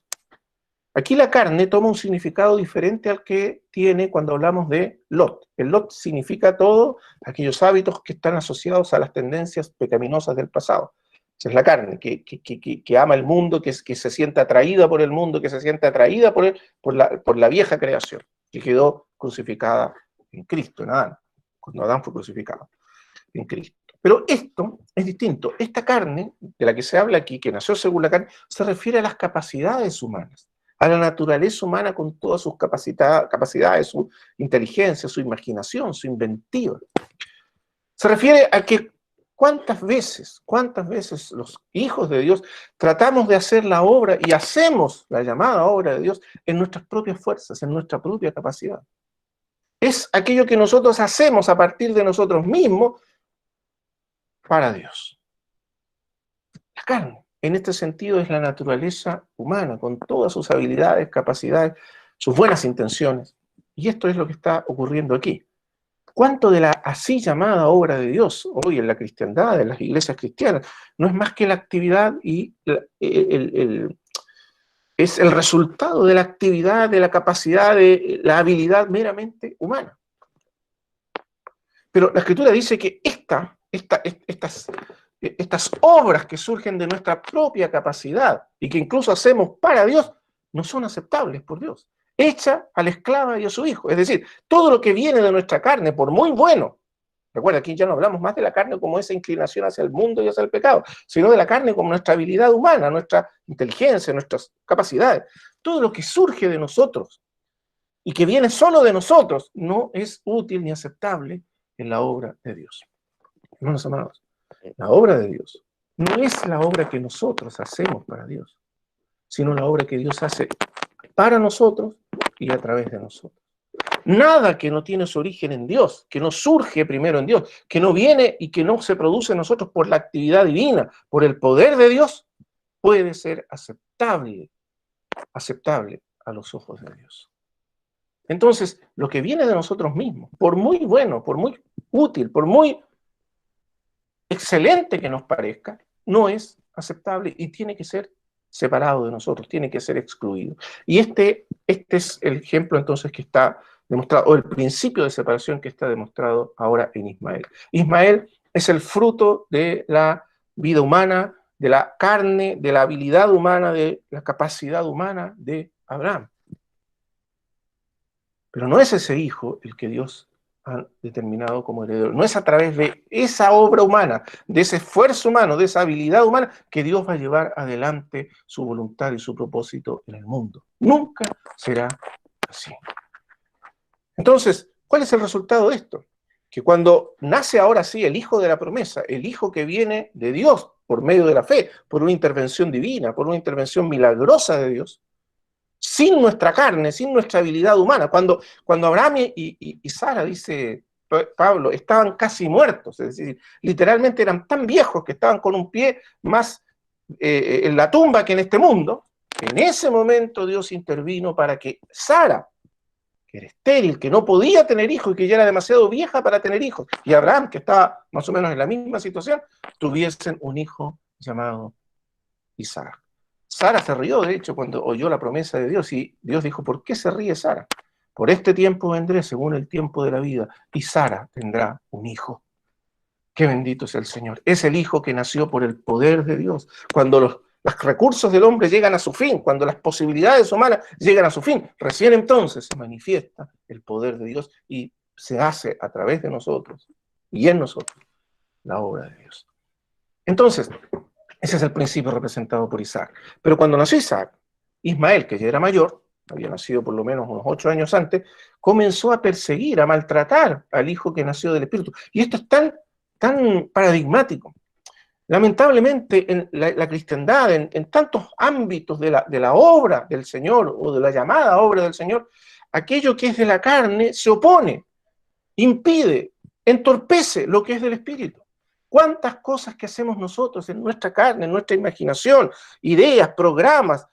Aquí la carne toma un significado diferente al que tiene cuando hablamos de Lot. El Lot significa todos aquellos hábitos que están asociados a las tendencias pecaminosas del pasado. Esa es la carne, que ama el mundo, que se siente atraída por el mundo, que se siente atraída por la vieja creación, que quedó crucificada en Cristo, en Adán, cuando Adán fue crucificado en Cristo. Pero esto es distinto. Esta carne de la que se habla aquí, que nació según la carne, se refiere a las capacidades humanas, a la naturaleza humana con todas sus capacidades, su inteligencia, su imaginación, su inventiva. Se refiere a que cuántas veces los hijos de Dios tratamos de hacer la obra y hacemos la llamada obra de Dios en nuestras propias fuerzas, en nuestra propia capacidad. Es aquello que nosotros hacemos a partir de nosotros mismos para Dios. La carne, en este sentido, es la naturaleza humana, con todas sus habilidades, capacidades, sus buenas intenciones. Y esto es lo que está ocurriendo aquí. ¿Cuánto de la así llamada obra de Dios hoy en la cristiandad, en las iglesias cristianas, no es más que la actividad y es el resultado de la actividad, de la capacidad, de la habilidad meramente humana? Pero la Escritura dice que estas obras que surgen de nuestra propia capacidad y que incluso hacemos para Dios, no son aceptables por Dios. Echa a la esclava y a su hijo. Es decir, todo lo que viene de nuestra carne, por muy bueno, recuerda, aquí ya no hablamos más de la carne como esa inclinación hacia el mundo y hacia el pecado, sino de la carne como nuestra habilidad humana, nuestra inteligencia, nuestras capacidades. Todo lo que surge de nosotros y que viene solo de nosotros no es útil ni aceptable en la obra de Dios. Hermanos amados, la obra de Dios no es la obra que nosotros hacemos para Dios, sino la obra que Dios hace para nosotros y a través de nosotros. Nada que no tiene su origen en Dios, que no surge primero en Dios, que no viene y que no se produce en nosotros por la actividad divina, por el poder de Dios, puede ser aceptable a los ojos de Dios. Entonces, lo que viene de nosotros mismos, por muy bueno, por muy útil, por muy excelente que nos parezca, no es aceptable y tiene que ser separado de nosotros, tiene que ser excluido. Y este es el ejemplo entonces que está demostrado, o el principio de separación que está demostrado ahora en Ismael. Ismael es el fruto de la vida humana, de la carne, de la habilidad humana, de la capacidad humana de Abraham. Pero no es ese hijo el que Dios ha determinado como heredero. No es a través de esa obra humana, de ese esfuerzo humano, de esa habilidad humana, que Dios va a llevar adelante su voluntad y su propósito en el mundo. Nunca será así. Entonces, ¿cuál es el resultado de esto? Que cuando nace ahora sí el hijo de la promesa, el hijo que viene de Dios por medio de la fe, por una intervención divina, por una intervención milagrosa de Dios, sin nuestra carne, sin nuestra habilidad humana. Cuando Abraham y Sara, dice Pablo, estaban casi muertos, es decir, literalmente eran tan viejos que estaban con un pie más en la tumba que en este mundo, en ese momento Dios intervino para que Sara, que era estéril, que no podía tener hijos y que ya era demasiado vieja para tener hijos, y Abraham, que estaba más o menos en la misma situación, tuviesen un hijo llamado Isaac. Sara se rió, de hecho, cuando oyó la promesa de Dios, y Dios dijo, ¿por qué se ríe Sara? Por este tiempo vendré, según el tiempo de la vida, y Sara tendrá un hijo. Qué bendito es el Señor. Es el hijo que nació por el poder de Dios. Cuando los recursos del hombre llegan a su fin, cuando las posibilidades humanas llegan a su fin, recién entonces se manifiesta el poder de Dios y se hace a través de nosotros y en nosotros la obra de Dios. Entonces, ese es el principio representado por Isaac. Pero cuando nació Isaac, Ismael, que ya era mayor, había nacido por lo menos unos 8 años antes, comenzó a perseguir, a maltratar al hijo que nació del Espíritu. Y esto es tan paradigmático. Lamentablemente, en la cristiandad, en tantos ámbitos de la obra del Señor o de la llamada obra del Señor, aquello que es de la carne se opone, impide, entorpece lo que es del Espíritu. ¿Cuántas cosas que hacemos nosotros en nuestra carne, en nuestra imaginación, ideas, programas,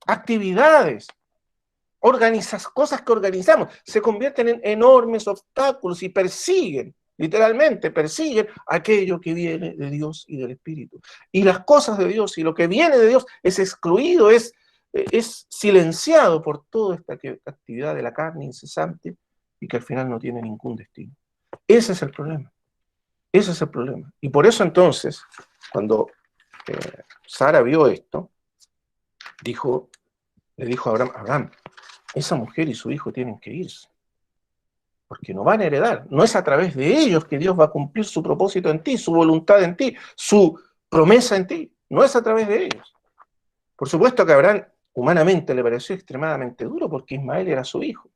actividades, cosas que organizamos, se convierten en enormes obstáculos y persiguen, literalmente persiguen aquello que viene de Dios y del Espíritu? Y las cosas de Dios y lo que viene de Dios es excluido, es silenciado por toda esta actividad de la carne incesante y que al final no tiene ningún destino. Ese es el problema. Ese es el problema. Y por eso entonces, cuando Sara vio esto, le dijo a Abraham, esa mujer y su hijo tienen que irse, porque no van a heredar. No es a través de ellos que Dios va a cumplir su propósito en ti, su voluntad en ti, su promesa en ti. No es a través de ellos. Por supuesto que a Abraham humanamente le pareció extremadamente duro porque Ismael era su hijo.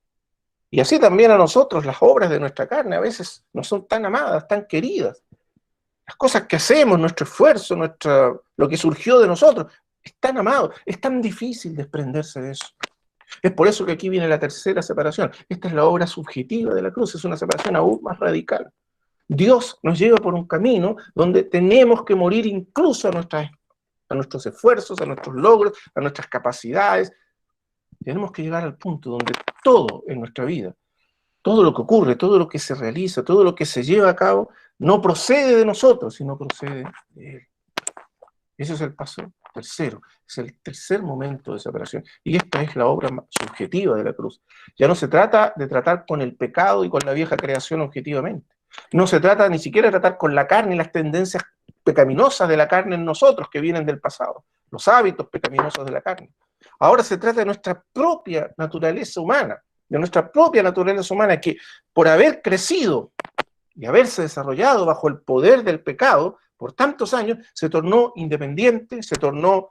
Y así también a nosotros las obras de nuestra carne a veces no son tan amadas, tan queridas. Las cosas que hacemos, nuestro esfuerzo, lo que surgió de nosotros, es tan amado, es tan difícil desprenderse de eso. Es por eso que aquí viene la tercera separación. Esta es la obra subjetiva de la cruz, es una separación aún más radical. Dios nos lleva por un camino donde tenemos que morir incluso a nuestros esfuerzos, a nuestros logros, a nuestras capacidades. Tenemos que llegar al punto donde todo en nuestra vida, todo lo que ocurre, todo lo que se realiza, todo lo que se lleva a cabo, no procede de nosotros, sino procede de Él. Ese es el paso tercero, es el tercer momento de separación. Y esta es la obra subjetiva de la cruz. Ya no se trata de tratar con el pecado y con la vieja creación objetivamente. No se trata ni siquiera de tratar con la carne y las tendencias pecaminosas de la carne en nosotros que vienen del pasado, los hábitos pecaminosos de la carne. Ahora se trata de nuestra propia naturaleza humana, que por haber crecido y haberse desarrollado bajo el poder del pecado por tantos años, se tornó independiente, se tornó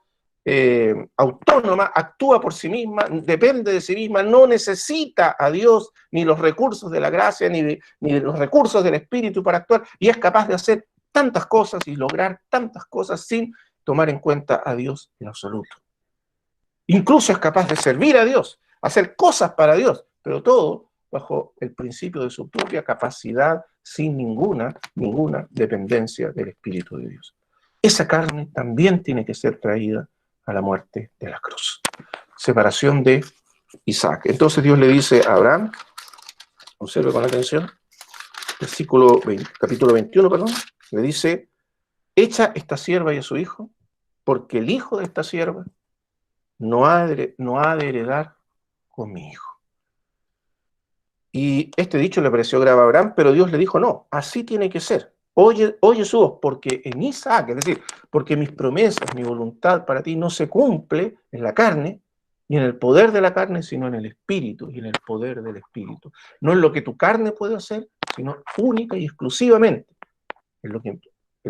autónoma, actúa por sí misma, depende de sí misma, no necesita a Dios ni los recursos de la gracia ni los recursos del Espíritu para actuar, y es capaz de hacer tantas cosas y lograr tantas cosas sin tomar en cuenta a Dios en absoluto. Incluso es capaz de servir a Dios, hacer cosas para Dios, pero todo bajo el principio de su propia capacidad, sin ninguna dependencia del Espíritu de Dios. Esa carne también tiene que ser traída a la muerte de la cruz. Separación de Isaac. Entonces Dios le dice a Abraham, observe con atención, capítulo 21, le dice, echa esta sierva y a su hijo, porque el hijo de esta sierva no ha de heredar con mi hijo. Y este dicho le pareció grave a Abraham, pero Dios le dijo, no, así tiene que ser. Oye su voz, porque en Isaac, es decir, porque mis promesas, mi voluntad para ti no se cumple en la carne, ni en el poder de la carne, sino en el Espíritu y en el poder del Espíritu. No en lo que tu carne puede hacer, sino única y exclusivamente en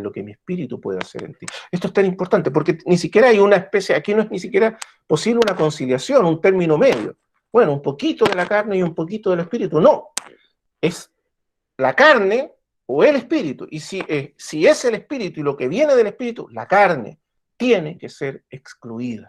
lo que mi Espíritu puede hacer en ti. Esto es tan importante, porque ni siquiera hay una especie, aquí no es ni siquiera posible una conciliación, un término medio. Bueno, un poquito de la carne y un poquito del Espíritu. No, es la carne o el Espíritu. Y si es el Espíritu y lo que viene del Espíritu, la carne tiene que ser excluida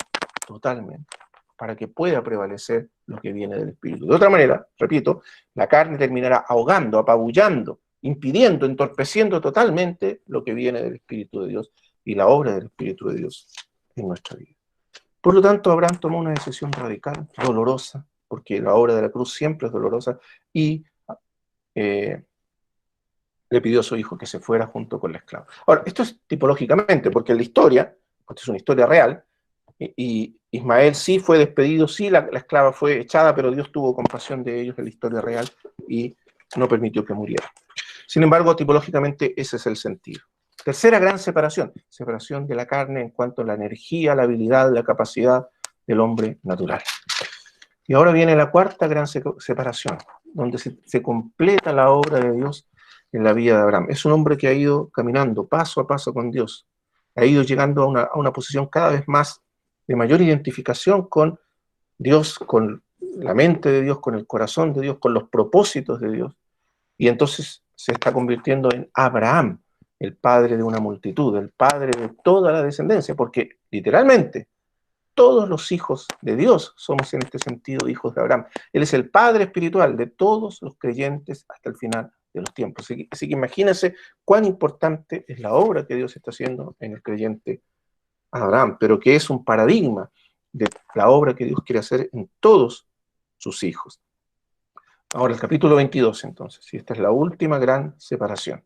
totalmente para que pueda prevalecer lo que viene del Espíritu. De otra manera, repito, la carne terminará ahogando, apabullando, impidiendo, entorpeciendo totalmente lo que viene del Espíritu de Dios y la obra del Espíritu de Dios en nuestra vida. Por lo tanto, Abraham tomó una decisión radical, dolorosa, porque la obra de la cruz siempre es dolorosa, y le pidió a su hijo que se fuera junto con la esclava. Ahora, esto es tipológicamente, porque en la historia, porque es una historia real, y Ismael sí fue despedido, sí la esclava fue echada, pero Dios tuvo compasión de ellos en la historia real y no permitió que muriera. Sin embargo, tipológicamente ese es el sentido. Tercera gran separación de la carne en cuanto a la energía, la habilidad, la capacidad del hombre natural. Y ahora viene la cuarta gran separación, donde se completa la obra de Dios en la vida de Abraham. Es un hombre que ha ido caminando paso a paso con Dios, ha ido llegando a una posición cada vez más de mayor identificación con Dios, con la mente de Dios, con el corazón de Dios, con los propósitos de Dios. Y entonces se está convirtiendo en Abraham, el padre de una multitud, el padre de toda la descendencia, porque literalmente todos los hijos de Dios somos en este sentido hijos de Abraham. Él es el padre espiritual de todos los creyentes hasta el final de los tiempos. Así que imagínense cuán importante es la obra que Dios está haciendo en el creyente Abraham, pero que es un paradigma de la obra que Dios quiere hacer en todos sus hijos. Ahora, el capítulo 22, entonces, y esta es la última gran separación.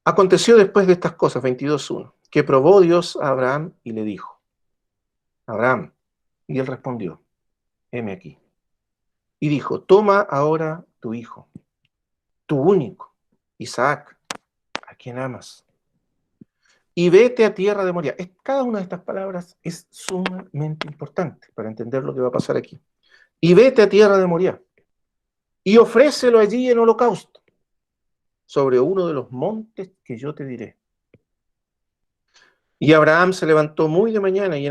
Aconteció después de estas cosas, 22:1, que probó Dios a Abraham y le dijo, Abraham, y él respondió, heme aquí. Y dijo, toma ahora tu hijo, tu único, Isaac, a quien amas, y vete a tierra de Moria. Cada una de estas palabras es sumamente importante para entender lo que va a pasar aquí. Y vete a tierra de Moria, y ofrécelo allí en holocausto, sobre uno de los montes que yo te diré. Y Abraham se levantó muy de mañana y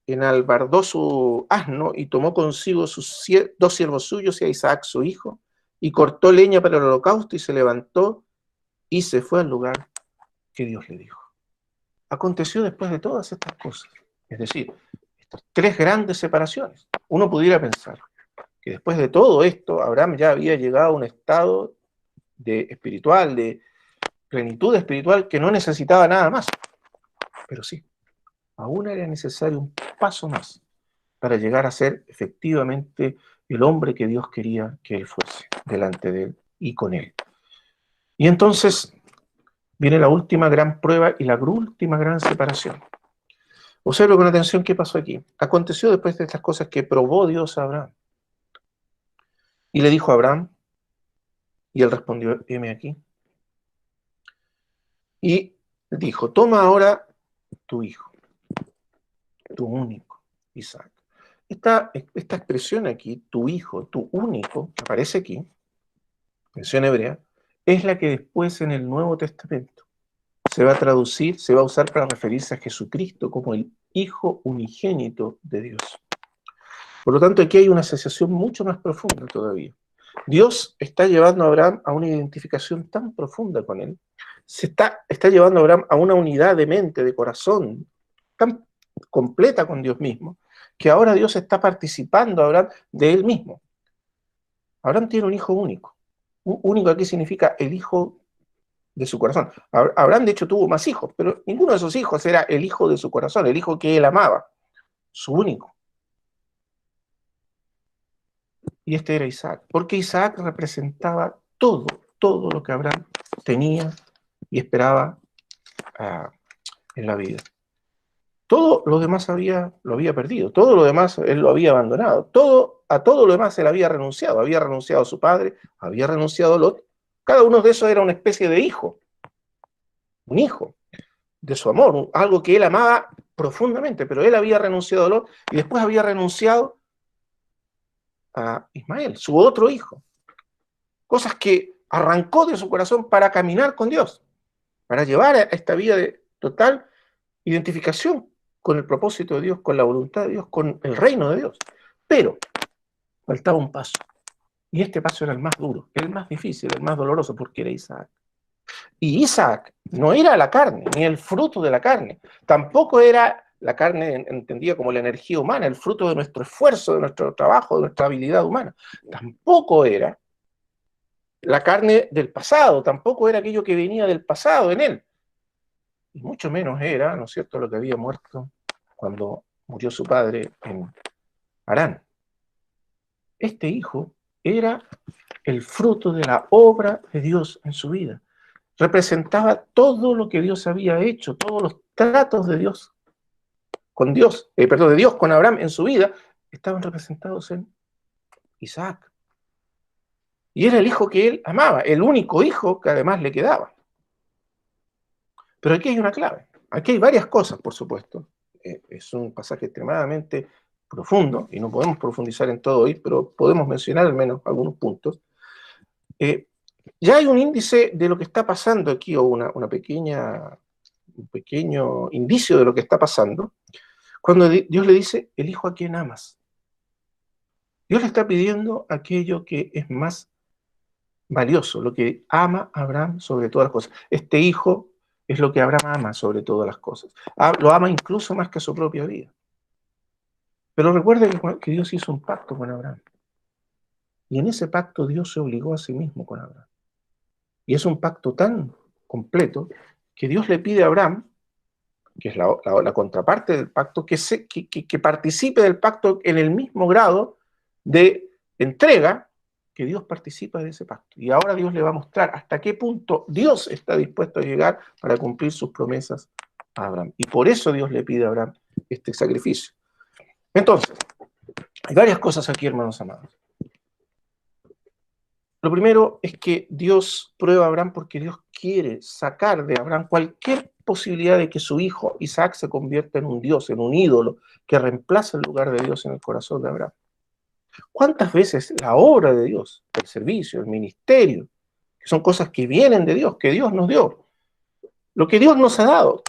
enalbardó su asno y tomó consigo sus 2 siervos suyos y a Isaac su hijo, y cortó leña para el holocausto y se levantó y se fue al lugar que Dios le dijo. Aconteció después de todas estas cosas, es decir, estas 3 grandes separaciones. Uno pudiera pensar que después de todo esto, Abraham ya había llegado a un estado espiritual, de plenitud espiritual, que no necesitaba nada más. Pero sí, aún era necesario un paso más para llegar a ser efectivamente el hombre que Dios quería que él fuese, delante de él y con él. Y entonces viene la última gran prueba y la última gran separación. Observe con atención qué pasó aquí. Aconteció después de estas cosas que probó Dios a Abraham. Y le dijo a Abraham, y él respondió, heme aquí. Y dijo, toma ahora tu hijo, tu único, Isaac. Esta expresión aquí, tu hijo, tu único, que aparece aquí, versión hebrea, es la que después en el Nuevo Testamento se va a traducir, se va a usar para referirse a Jesucristo como el Hijo unigénito de Dios. Por lo tanto, aquí hay una asociación mucho más profunda todavía. Dios está llevando a Abraham a una identificación tan profunda con él, está llevando a Abraham a una unidad de mente, de corazón, tan completa con Dios mismo, que ahora Dios está participando a Abraham de él mismo. Abraham tiene un hijo único. Único aquí significa el hijo de su corazón. Abraham, de hecho, tuvo más hijos, pero ninguno de esos hijos era el hijo de su corazón, el hijo que él amaba, su único. Y este era Isaac, porque Isaac representaba todo lo que Abraham tenía y esperaba en la vida. Todo lo demás lo había perdido, todo lo demás él lo había abandonado, a todo lo demás él había renunciado a su padre, había renunciado a Lot. Cada uno de esos era una especie de hijo, un hijo de su amor, algo que él amaba profundamente, pero él había renunciado a Lot y después había renunciado a Ismael, su otro hijo. Cosas que arrancó de su corazón para caminar con Dios, para llevar a esta vida de total identificación con el propósito de Dios, con la voluntad de Dios, con el reino de Dios. Pero faltaba un paso. Y este paso era el más duro, el más difícil, el más doloroso, porque era Isaac. Y Isaac no era la carne, ni el fruto de la carne. Tampoco era la carne entendida como la energía humana, el fruto de nuestro esfuerzo, de nuestro trabajo, de nuestra habilidad humana. Tampoco era la carne del pasado, tampoco era aquello que venía del pasado en él. Y mucho menos era, ¿no es cierto?, lo que había muerto cuando murió su padre en Harán. Este hijo era el fruto de la obra de Dios en su vida. Representaba todo lo que Dios había hecho, todos los tratos de Dios con Dios, de Dios con Abraham en su vida, estaban representados en Isaac. Y era el hijo que él amaba, el único hijo que además le quedaba. Pero aquí hay una clave. Aquí hay varias cosas, por supuesto. Es un pasaje extremadamente profundo y no podemos profundizar en todo hoy, pero podemos mencionar al menos algunos puntos. Ya hay un índice de lo que está pasando aquí, o un pequeño indicio de lo que está pasando, cuando Dios le dice, el hijo a quien amas. Dios le está pidiendo aquello que es más valioso, lo que ama a Abraham sobre todas las cosas. Este hijo es lo que Abraham ama sobre todas las cosas. Lo ama incluso más que a su propia vida. Pero recuerde que Dios hizo un pacto con Abraham. Y en ese pacto Dios se obligó a sí mismo con Abraham. Y es un pacto tan completo que Dios le pide a Abraham, que es la contraparte del pacto, que participe del pacto en el mismo grado de entrega que Dios participa de ese pacto. Y ahora Dios le va a mostrar hasta qué punto Dios está dispuesto a llegar para cumplir sus promesas a Abraham. Y por eso Dios le pide a Abraham este sacrificio. Entonces, hay varias cosas aquí, hermanos amados. Lo primero es que Dios prueba a Abraham porque Dios quiere sacar de Abraham cualquier posibilidad de que su hijo Isaac se convierta en un Dios, en un ídolo, que reemplace el lugar de Dios en el corazón de Abraham. ¿Cuántas veces la obra de Dios, el servicio, el ministerio, que son cosas que vienen de Dios, que Dios nos dio, lo que Dios nos ha dado,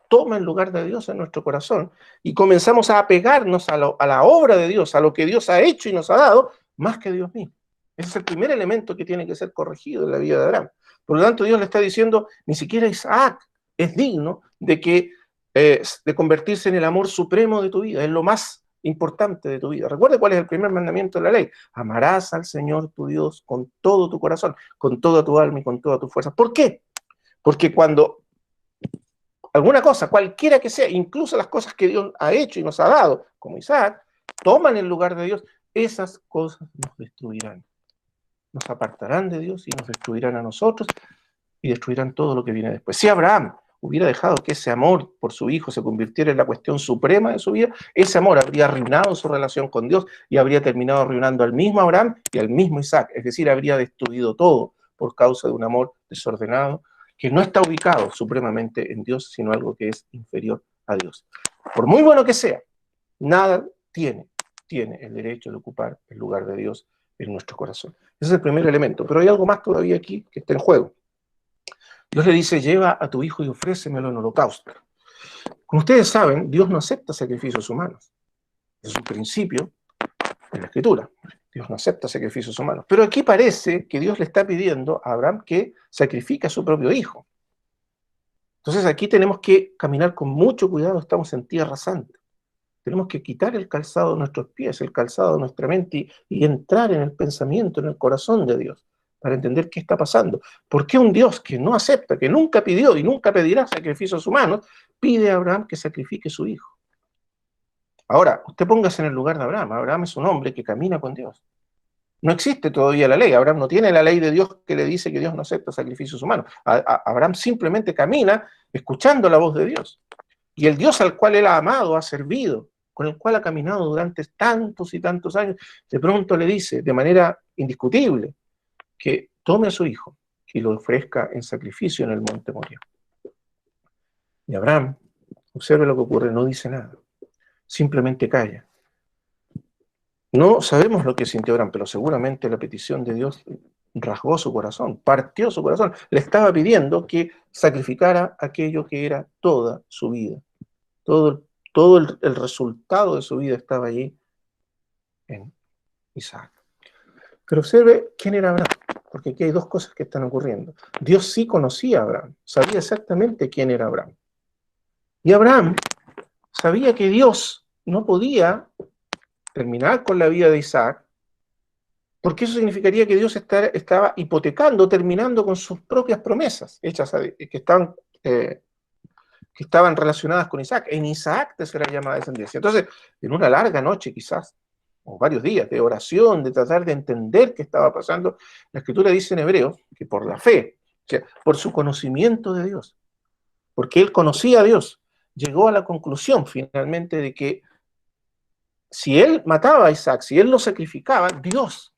toma el lugar de Dios en nuestro corazón y comenzamos a apegarnos a la obra de Dios, a lo que Dios ha hecho y nos ha dado, más que Dios mismo? Ese es el primer elemento que tiene que ser corregido en la vida de Abraham. Por lo tanto, Dios le está diciendo, ni siquiera Isaac es digno de convertirse en el amor supremo de tu vida, es lo más importante de tu vida. Recuerda cuál es el primer mandamiento de la ley. Amarás al Señor tu Dios con todo tu corazón, con toda tu alma y con toda tu fuerza. ¿Por qué? Porque cuando alguna cosa, cualquiera que sea, incluso las cosas que Dios ha hecho y nos ha dado, como Isaac, toman el lugar de Dios, esas cosas nos destruirán. Nos apartarán de Dios y nos destruirán a nosotros y destruirán todo lo que viene después. Si Abraham hubiera dejado que ese amor por su hijo se convirtiera en la cuestión suprema de su vida, ese amor habría arruinado su relación con Dios y habría terminado arruinando al mismo Abraham y al mismo Isaac. Es decir, habría destruido todo por causa de un amor desordenado que no está ubicado supremamente en Dios, sino algo que es inferior a Dios. Por muy bueno que sea, nada tiene el derecho de ocupar el lugar de Dios en nuestro corazón. Ese es el primer elemento, pero hay algo más todavía aquí que está en juego. Dios le dice, lleva a tu hijo y ofrécemelo en holocausto. Como ustedes saben, Dios no acepta sacrificios humanos. Es un principio en la Escritura. Dios no acepta sacrificios humanos. Pero aquí parece que Dios le está pidiendo a Abraham que sacrifique a su propio hijo. Entonces aquí tenemos que caminar con mucho cuidado, estamos en tierra santa. Tenemos que quitar el calzado de nuestros pies, el calzado de nuestra mente y entrar en el pensamiento, en el corazón de Dios, para entender qué está pasando. ¿Por qué un Dios que no acepta, que nunca pidió y nunca pedirá sacrificios humanos, pide a Abraham que sacrifique a su hijo? Ahora, usted póngase en el lugar de Abraham. Abraham es un hombre que camina con Dios. No existe todavía la ley. Abraham no tiene la ley de Dios que le dice que Dios no acepta sacrificios humanos. Abraham simplemente camina escuchando la voz de Dios. Y el Dios al cual él ha amado, ha servido, con el cual ha caminado durante tantos y tantos años, de pronto le dice de manera indiscutible que tome a su hijo y lo ofrezca en sacrificio en el monte Moria. Y Abraham, observe lo que ocurre, no dice nada, simplemente calla. No sabemos lo que sintió Abraham, pero seguramente la petición de Dios rasgó su corazón, partió su corazón. Le estaba pidiendo que sacrificara aquello que era toda su vida. Todo el resultado de su vida estaba allí en Isaac. Pero observe quién era Abraham, porque aquí hay dos cosas que están ocurriendo. Dios sí conocía a Abraham, sabía exactamente quién era Abraham. Y Abraham sabía que Dios no podía terminar con la vida de Isaac, porque eso significaría que Dios estaba hipotecando, terminando con sus propias promesas hechas que estaban relacionadas con Isaac. En Isaac te será llamada descendencia. Entonces, en una larga noche quizás, o varios días de oración, de tratar de entender qué estaba pasando, la Escritura dice en Hebreos que por la fe, o sea, por su conocimiento de Dios, porque él conocía a Dios, llegó a la conclusión finalmente de que si él mataba a Isaac, si él lo sacrificaba, Dios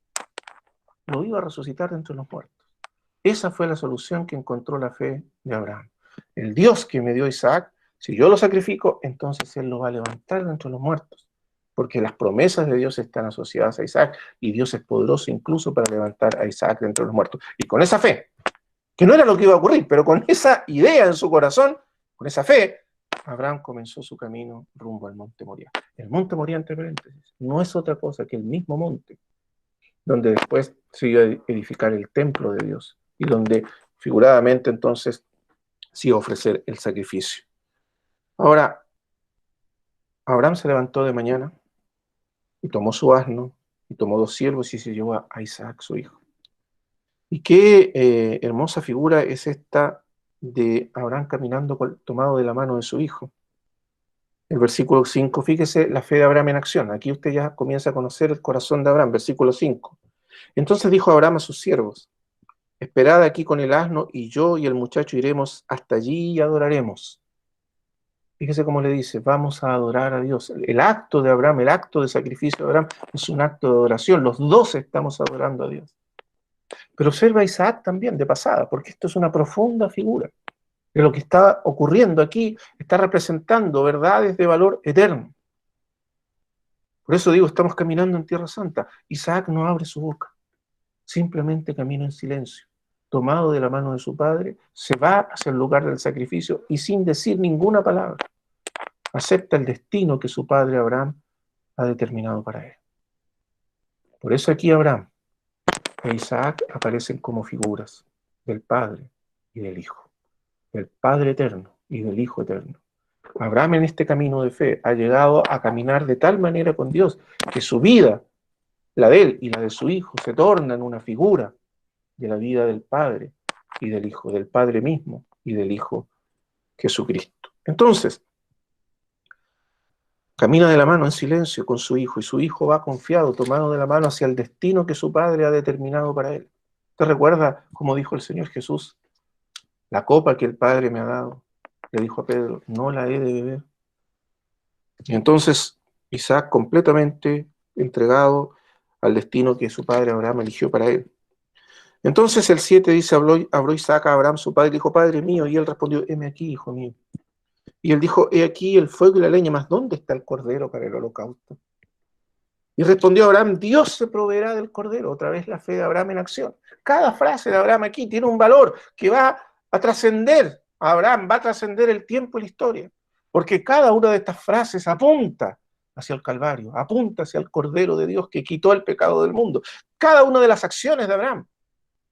lo iba a resucitar de entre los muertos. Esa fue la solución que encontró la fe de Abraham. El Dios que me dio a Isaac, si yo lo sacrifico, entonces él lo va a levantar de entre los muertos. Porque las promesas de Dios están asociadas a Isaac y Dios es poderoso incluso para levantar a Isaac de entre los muertos. Y con esa fe, que no era lo que iba a ocurrir, pero con esa idea en su corazón, con esa fe, Abraham comenzó su camino rumbo al monte Moriah. El monte Moriah, entre paréntesis, no es otra cosa que el mismo monte donde después se iba a edificar el templo de Dios y donde figuradamente entonces se iba a ofrecer el sacrificio. Ahora, Abraham se levantó de mañana y tomó su asno y tomó 2 siervos y se llevó a Isaac, su hijo. Y qué hermosa figura es esta de Abraham caminando tomado de la mano de su hijo. El versículo 5, fíjese la fe de Abraham en acción. Aquí usted ya comienza a conocer el corazón de Abraham. Versículo 5. Entonces dijo Abraham a sus siervos: esperad aquí con el asno, y yo y el muchacho iremos hasta allí y adoraremos. Fíjese cómo le dice: vamos a adorar a Dios. El acto de Abraham, el acto de sacrificio de Abraham es un acto de adoración. Los dos estamos adorando a Dios. Pero observa a Isaac también de pasada, porque esto es una profunda figura de lo que está ocurriendo aquí. Está representando verdades de valor eterno. Por eso digo, estamos caminando en Tierra Santa. Isaac no abre su boca, simplemente camina en silencio. Tomado de la mano de su padre, se va hacia el lugar del sacrificio y sin decir ninguna palabra, acepta el destino que su padre Abraham ha determinado para él. Por eso aquí Abraham e Isaac aparecen como figuras del Padre y del Hijo, del Padre eterno y del Hijo eterno. Abraham en este camino de fe ha llegado a caminar de tal manera con Dios que su vida, la de él y la de su hijo, se tornan una figura de la vida del Padre y del Hijo, del Padre mismo y del Hijo Jesucristo. Entonces, camina de la mano en silencio con su hijo, y su hijo va confiado, tomado de la mano hacia el destino que su padre ha determinado para él. ¿Te recuerda cómo dijo el Señor Jesús? La copa que el Padre me ha dado, le dijo a Pedro, no la he de beber. Y entonces Isaac, completamente entregado al destino que su padre Abraham eligió para él. Entonces el 7 dice, habló Isaac a Abraham su padre y dijo, Padre mío, y él respondió, heme aquí, hijo mío. Y él dijo, he aquí el fuego y la leña, mas ¿dónde está el cordero para el holocausto? Y respondió Abraham, Dios se proveerá del cordero. Otra vez la fe de Abraham en acción. Cada frase de Abraham aquí tiene un valor que va a trascender a Abraham, va a trascender el tiempo y la historia. Porque cada una de estas frases apunta hacia el Calvario, apunta hacia el Cordero de Dios que quitó el pecado del mundo. Cada una de las acciones de Abraham,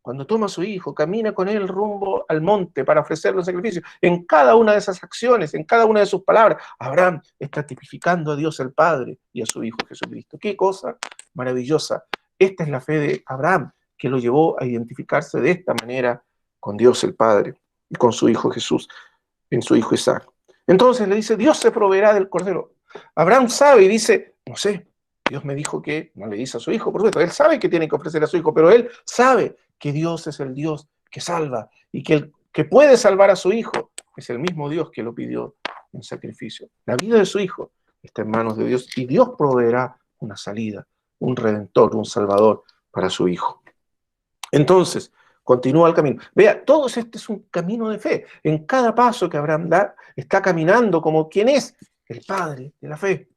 cuando toma a su hijo, camina con él rumbo al monte para ofrecerle un sacrificio. En cada una de esas acciones, en cada una de sus palabras, Abraham está tipificando a Dios el Padre y a su Hijo Jesucristo. ¡Qué cosa maravillosa! Esta es la fe de Abraham, que lo llevó a identificarse de esta manera con Dios el Padre y con su Hijo Jesús, en su Hijo Isaac. Entonces le dice, Dios se proveerá del cordero. Abraham sabe y dice, no sé, Dios me dijo que, no le dice a su hijo, por supuesto, él sabe que tiene que ofrecer a su hijo, pero él sabe que Dios es el Dios que salva y que el que puede salvar a su hijo es el mismo Dios que lo pidió en sacrificio. La vida de su hijo está en manos de Dios y Dios proveerá una salida, un redentor, un salvador para su hijo. Entonces, continúa el camino. Vea, todo este es un camino de fe. En cada paso que Abraham da, está caminando como quien es el Padre de la fe,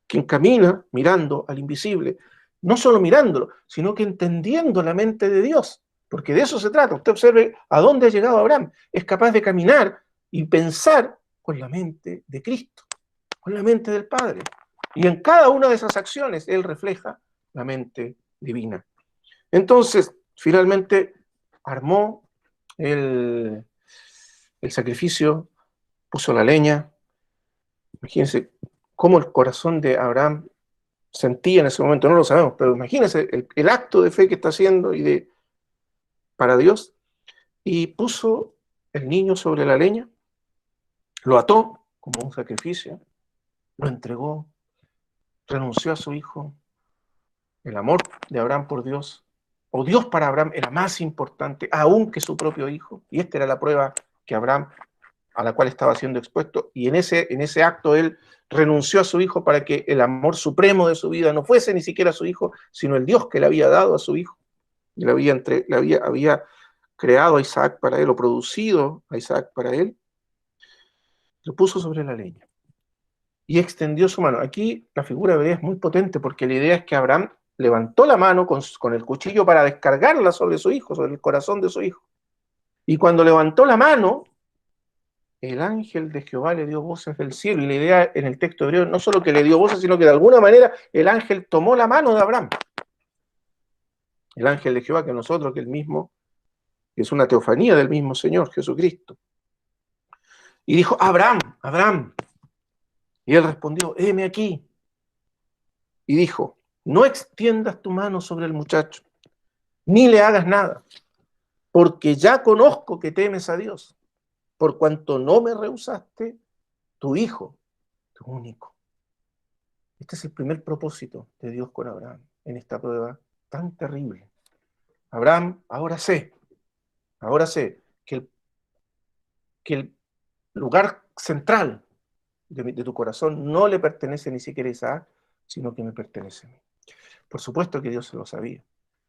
quien camina mirando al invisible, no solo mirándolo, sino que entendiendo la mente de Dios, porque de eso se trata. Usted observe a dónde ha llegado Abraham. Es capaz de caminar y pensar con la mente de Cristo, con la mente del Padre. Y en cada una de esas acciones, él refleja la mente divina. Entonces, finalmente, armó el sacrificio, puso la leña. Imagínense cómo el corazón de Abraham sentía en ese momento, no lo sabemos, pero imagínense el acto de fe que está haciendo para Dios, y puso el niño sobre la leña, lo ató como un sacrificio, lo entregó, renunció a su hijo. El amor de Abraham por Dios, o Dios para Abraham, era más importante aún que su propio hijo, y esta era la prueba que Abraham, a la cual estaba siendo expuesto, y en ese acto él renunció a su hijo para que el amor supremo de su vida no fuese ni siquiera su hijo, sino el Dios que le había dado a su hijo, y había creado a Isaac para él, o producido a Isaac para él, lo puso sobre la leña y extendió su mano. Aquí la figura hebrea es muy potente porque la idea es que Abraham levantó la mano con el cuchillo para descargarla sobre su hijo, sobre el corazón de su hijo. Y cuando levantó la mano, el ángel de Jehová le dio voces del cielo. Y la idea en el texto hebreo no solo que le dio voces, sino que de alguna manera el ángel tomó la mano de Abraham. El ángel de Jehová, que nosotros, que el mismo, que es una teofanía del mismo Señor Jesucristo. Y dijo, Abraham, Abraham. Y él respondió, heme aquí. Y dijo, no extiendas tu mano sobre el muchacho, ni le hagas nada, porque ya conozco que temes a Dios, por cuanto no me rehusaste tu hijo, tu único. Este es el primer propósito de Dios con Abraham en esta prueba tan terrible. Abraham, ahora sé que el lugar central de tu corazón no le pertenece ni siquiera a Isaac, sino que me pertenece a mí. Por supuesto que Dios se lo sabía,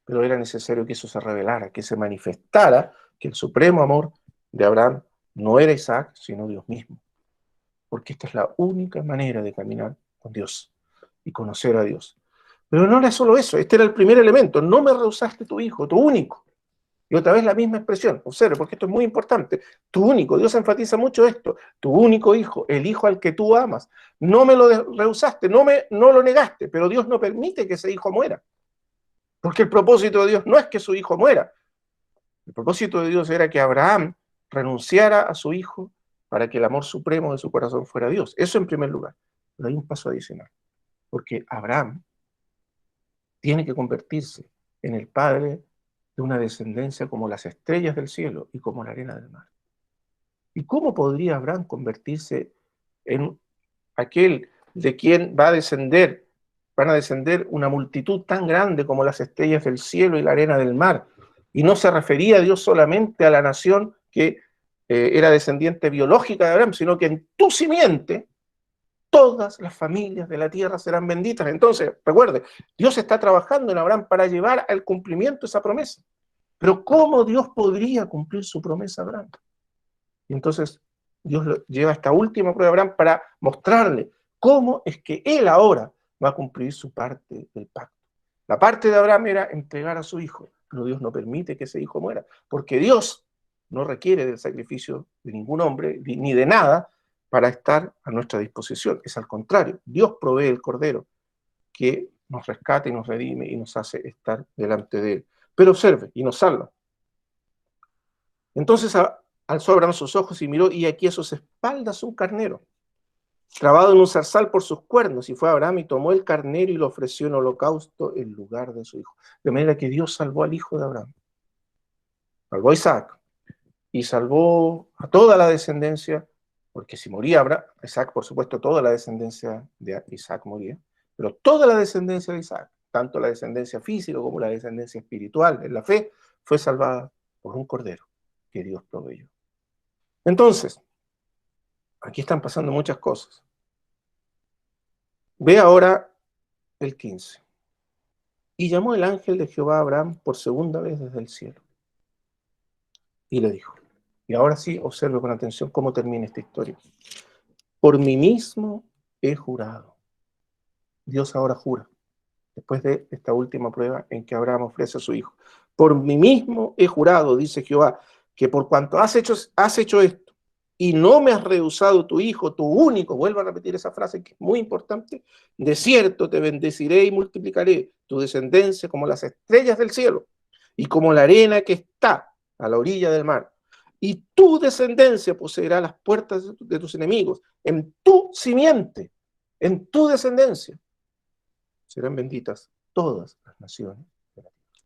pero era necesario que eso se revelara, que se manifestara que el supremo amor de Abraham no era Isaac, sino Dios mismo. Porque esta es la única manera de caminar con Dios y conocer a Dios. Pero no era solo eso, este era el primer elemento. No me rehusaste tu hijo, tu único. Y otra vez la misma expresión, observe, porque esto es muy importante. Tu único, Dios enfatiza mucho esto, tu único hijo, el hijo al que tú amas. No me lo rehusaste, no lo negaste, pero Dios no permite que ese hijo muera. Porque el propósito de Dios no es que su hijo muera. El propósito de Dios era que Abraham renunciara a su hijo para que el amor supremo de su corazón fuera Dios. Eso en primer lugar. Pero hay un paso adicional. Porque Abraham tiene que convertirse en el padre de una descendencia como las estrellas del cielo y como la arena del mar. ¿Y cómo podría Abraham convertirse en aquel de quien van a descender una multitud tan grande como las estrellas del cielo y la arena del mar? Y no se refería a Dios solamente a la nación que era descendiente biológica de Abraham, sino que en tu simiente todas las familias de la tierra serán benditas. Entonces, recuerde, Dios está trabajando en Abraham para llevar al cumplimiento esa promesa. Pero ¿cómo Dios podría cumplir su promesa a Abraham? Y entonces Dios lo lleva a esta última prueba de Abraham para mostrarle cómo es que él ahora va a cumplir su parte del pacto. La parte de Abraham era entregar a su hijo, pero Dios no permite que ese hijo muera, porque Dios no requiere del sacrificio de ningún hombre ni de nada para estar a nuestra disposición. Es al contrario, Dios provee el cordero que nos rescata y nos redime y nos hace estar delante de él. Pero observe, y nos salva. Entonces alzó Abraham sus ojos y miró, y aquí a sus espaldas un carnero, trabado en un zarzal por sus cuernos, y fue Abraham y tomó el carnero y lo ofreció en holocausto en lugar de su hijo. De manera que Dios salvó al hijo de Abraham, salvó a Isaac, y salvó a toda la descendencia, porque si moría Abraham, Isaac, por supuesto, toda la descendencia de Isaac moría, pero toda la descendencia de Isaac, tanto la descendencia física como la descendencia espiritual en la fe, fue salvada por un cordero que Dios proveyó. Entonces, aquí están pasando muchas cosas. Ve ahora el 15. Y llamó el ángel de Jehová a Abraham por segunda vez desde el cielo. Y le dijo, y ahora sí observe con atención cómo termina esta historia. Por mí mismo he jurado. Dios ahora jura, después de esta última prueba en que Abraham ofrece a su hijo. Por mí mismo he jurado, dice Jehová, que por cuanto has hecho esto, y no me has rehusado tu hijo, tu único, vuelvo a repetir esa frase que es muy importante, de cierto te bendeciré y multiplicaré tu descendencia como las estrellas del cielo y como la arena que está a la orilla del mar. Y tu descendencia poseerá las puertas de tus enemigos. En tu simiente, en tu descendencia, serán benditas todas las naciones de la tierra.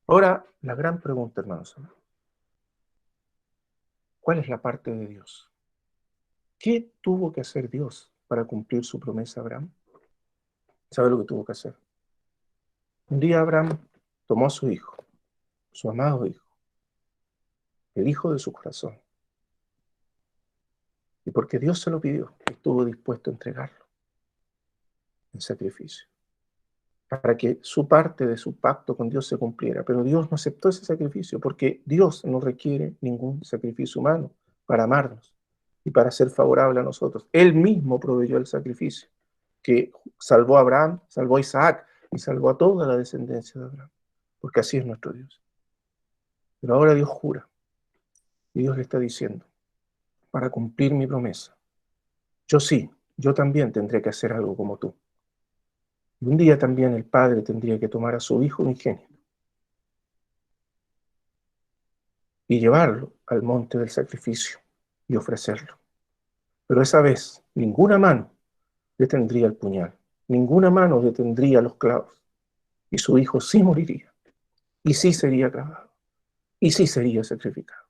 Ahora, la gran pregunta, hermanos, ¿cuál es la parte de Dios? ¿Qué tuvo que hacer Dios para cumplir su promesa a Abraham? ¿Sabe lo que tuvo que hacer? Un día Abraham tomó a su hijo, su amado hijo, el hijo de su corazón, y porque Dios se lo pidió, estuvo dispuesto a entregarlo en sacrificio, para que su parte de su pacto con Dios se cumpliera. Pero Dios no aceptó ese sacrificio, porque Dios no requiere ningún sacrificio humano para amarnos y para ser favorable a nosotros. Él mismo proveyó el sacrificio, que salvó a Abraham, salvó a Isaac y salvó a toda la descendencia de Abraham, porque así es nuestro Dios. Pero ahora Dios jura, y Dios le está diciendo, para cumplir mi promesa. Yo también tendré que hacer algo como tú. Y un día también el Padre tendría que tomar a su Hijo unigénito y llevarlo al monte del sacrificio y ofrecerlo. Pero esa vez ninguna mano detendría el puñal, ninguna mano detendría los clavos, y su Hijo sí moriría, y sí sería clavado, y sí sería sacrificado,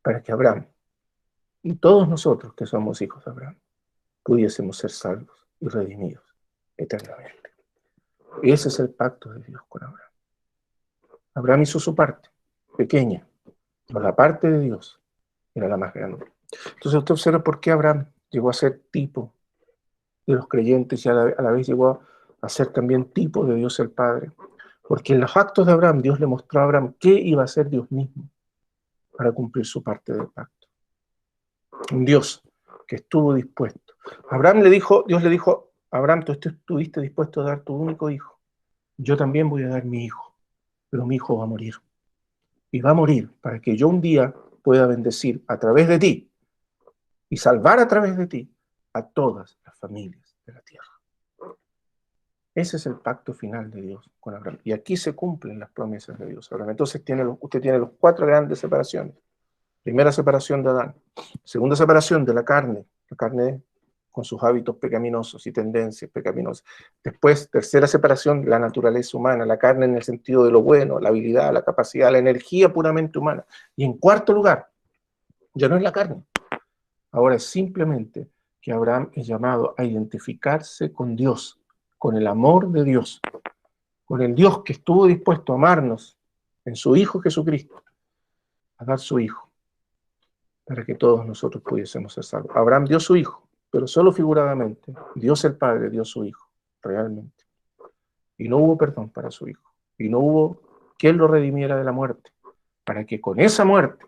para que Abraham y todos nosotros que somos hijos de Abraham pudiésemos ser salvos y redimidos eternamente. Ese es el pacto de Dios con Abraham. Abraham hizo su parte, pequeña, pero la parte de Dios era la más grande. Entonces usted observa por qué Abraham llegó a ser tipo de los creyentes y a la vez llegó a ser también tipo de Dios el Padre. Porque en los actos de Abraham, Dios le mostró a Abraham qué iba a hacer Dios mismo para cumplir su parte del pacto. Un Dios que estuvo dispuesto. Dios le dijo, Abraham, tú estuviste dispuesto a dar tu único hijo. Yo también voy a dar mi hijo, pero mi hijo va a morir. Y va a morir para que yo un día pueda bendecir a través de ti y salvar a través de ti a todas las familias de la tierra. Ese es el pacto final de Dios con Abraham. Y aquí se cumplen las promesas de Dios. Abraham. Entonces usted tiene las 4 grandes separaciones. Primera separación de Adán. Segunda separación de la carne con sus hábitos pecaminosos y tendencias pecaminosas. Después, tercera separación, la naturaleza humana, la carne en el sentido de lo bueno, la habilidad, la capacidad, la energía puramente humana. Y en cuarto lugar, ya no es la carne. Ahora es simplemente que Abraham es llamado a identificarse con Dios, con el amor de Dios, con el Dios que estuvo dispuesto a amarnos en su Hijo Jesucristo, a dar su Hijo, para que todos nosotros pudiésemos ser salvos. Abraham dio su Hijo, pero solo figuradamente. Dios el Padre dio su Hijo, realmente. Y no hubo perdón para su Hijo. Y no hubo quien lo redimiera de la muerte, para que con esa muerte,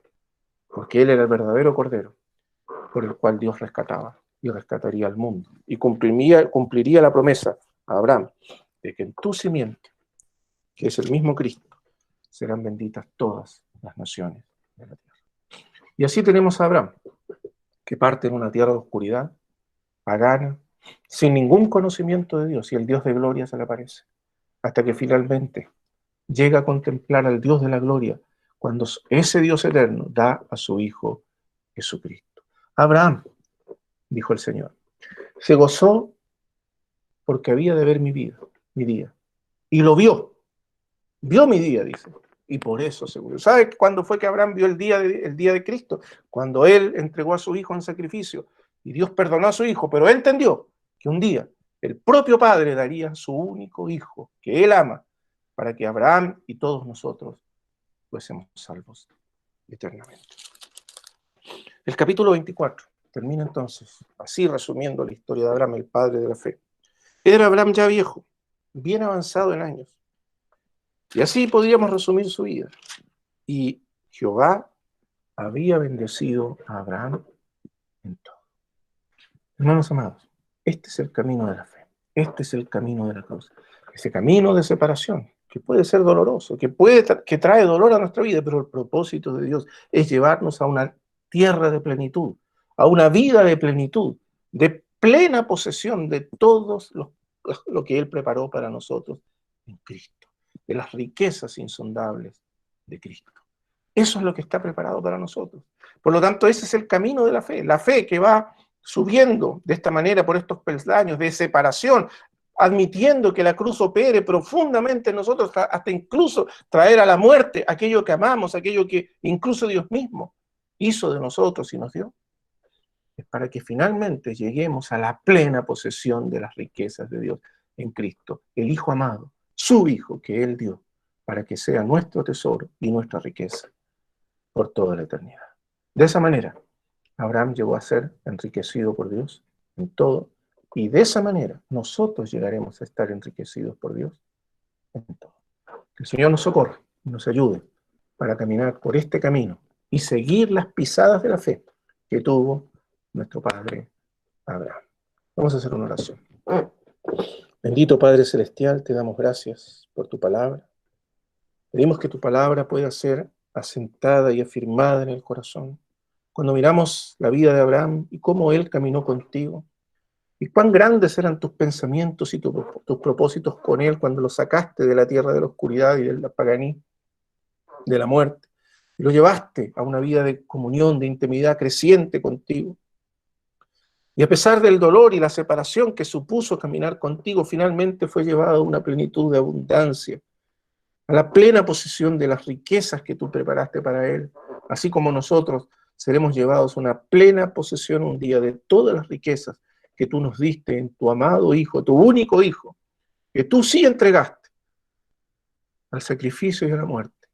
porque Él era el verdadero Cordero, por el cual Dios rescataba y rescataría al mundo. Y cumpliría la promesa a Abraham de que en tu simiente, que es el mismo Cristo, serán benditas todas las naciones de la tierra. Y así tenemos a Abraham, que parte en una tierra de oscuridad, pagana, sin ningún conocimiento de Dios, y el Dios de gloria se le aparece, hasta que finalmente llega a contemplar al Dios de la gloria, cuando ese Dios eterno da a su Hijo Jesucristo. Abraham, dijo el Señor, se gozó porque había de ver mi día, y lo vio mi día, dice, y por eso se murió. ¿Sabe cuándo fue que Abraham vio el día de Cristo? Cuando él entregó a su hijo en sacrificio, y Dios perdonó a su hijo, pero él entendió que un día el propio Padre daría a su único hijo, que él ama, para que Abraham y todos nosotros fuésemos salvos eternamente. El capítulo 24 termina entonces, así resumiendo la historia de Abraham, el padre de la fe. Era Abraham ya viejo, bien avanzado en años, y así podríamos resumir su vida. Y Jehová había bendecido a Abraham en todo. Hermanos amados, este es el camino de la fe, este es el camino de la cruz, ese camino de separación, que puede ser doloroso, que trae dolor a nuestra vida, pero el propósito de Dios es llevarnos a una tierra de plenitud, a una vida de plenitud, de plena posesión de todos lo que Él preparó para nosotros en Cristo, de las riquezas insondables de Cristo. Eso es lo que está preparado para nosotros. Por lo tanto, ese es el camino de la fe que va subiendo de esta manera por estos peldaños de separación, admitiendo que la cruz opere profundamente en nosotros, hasta incluso traer a la muerte aquello que amamos, aquello que incluso Dios mismo hizo de nosotros y nos dio. Es para que finalmente lleguemos a la plena posesión de las riquezas de Dios en Cristo, el Hijo amado, su Hijo que Él dio, para que sea nuestro tesoro y nuestra riqueza por toda la eternidad. De esa manera, Abraham llegó a ser enriquecido por Dios en todo, y de esa manera nosotros llegaremos a estar enriquecidos por Dios en todo. Que el Señor nos socorra y nos ayude para caminar por este camino y seguir las pisadas de la fe que tuvo nuestro Padre Abraham. Vamos a hacer una oración. Bendito Padre Celestial, te damos gracias por tu palabra. Pedimos que tu palabra pueda ser asentada y afirmada en el corazón, cuando miramos la vida de Abraham y cómo él caminó contigo, y cuán grandes eran tus pensamientos y tus propósitos con él cuando lo sacaste de la tierra de la oscuridad y del paganismo, de la muerte, y lo llevaste a una vida de comunión, de intimidad creciente contigo. Y a pesar del dolor y la separación que supuso caminar contigo, finalmente fue llevado a una plenitud de abundancia, a la plena posesión de las riquezas que tú preparaste para él, así como nosotros seremos llevados a una plena posesión un día de todas las riquezas que tú nos diste en tu amado Hijo, tu único Hijo, que tú sí entregaste al sacrificio y a la muerte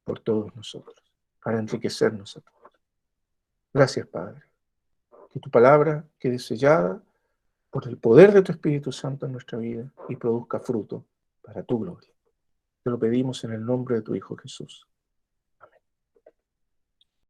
por todos nosotros, para enriquecernos a todos. Gracias, Padre. Que tu palabra quede sellada por el poder de tu Espíritu Santo en nuestra vida y produzca fruto para tu gloria. Te lo pedimos en el nombre de tu Hijo Jesús.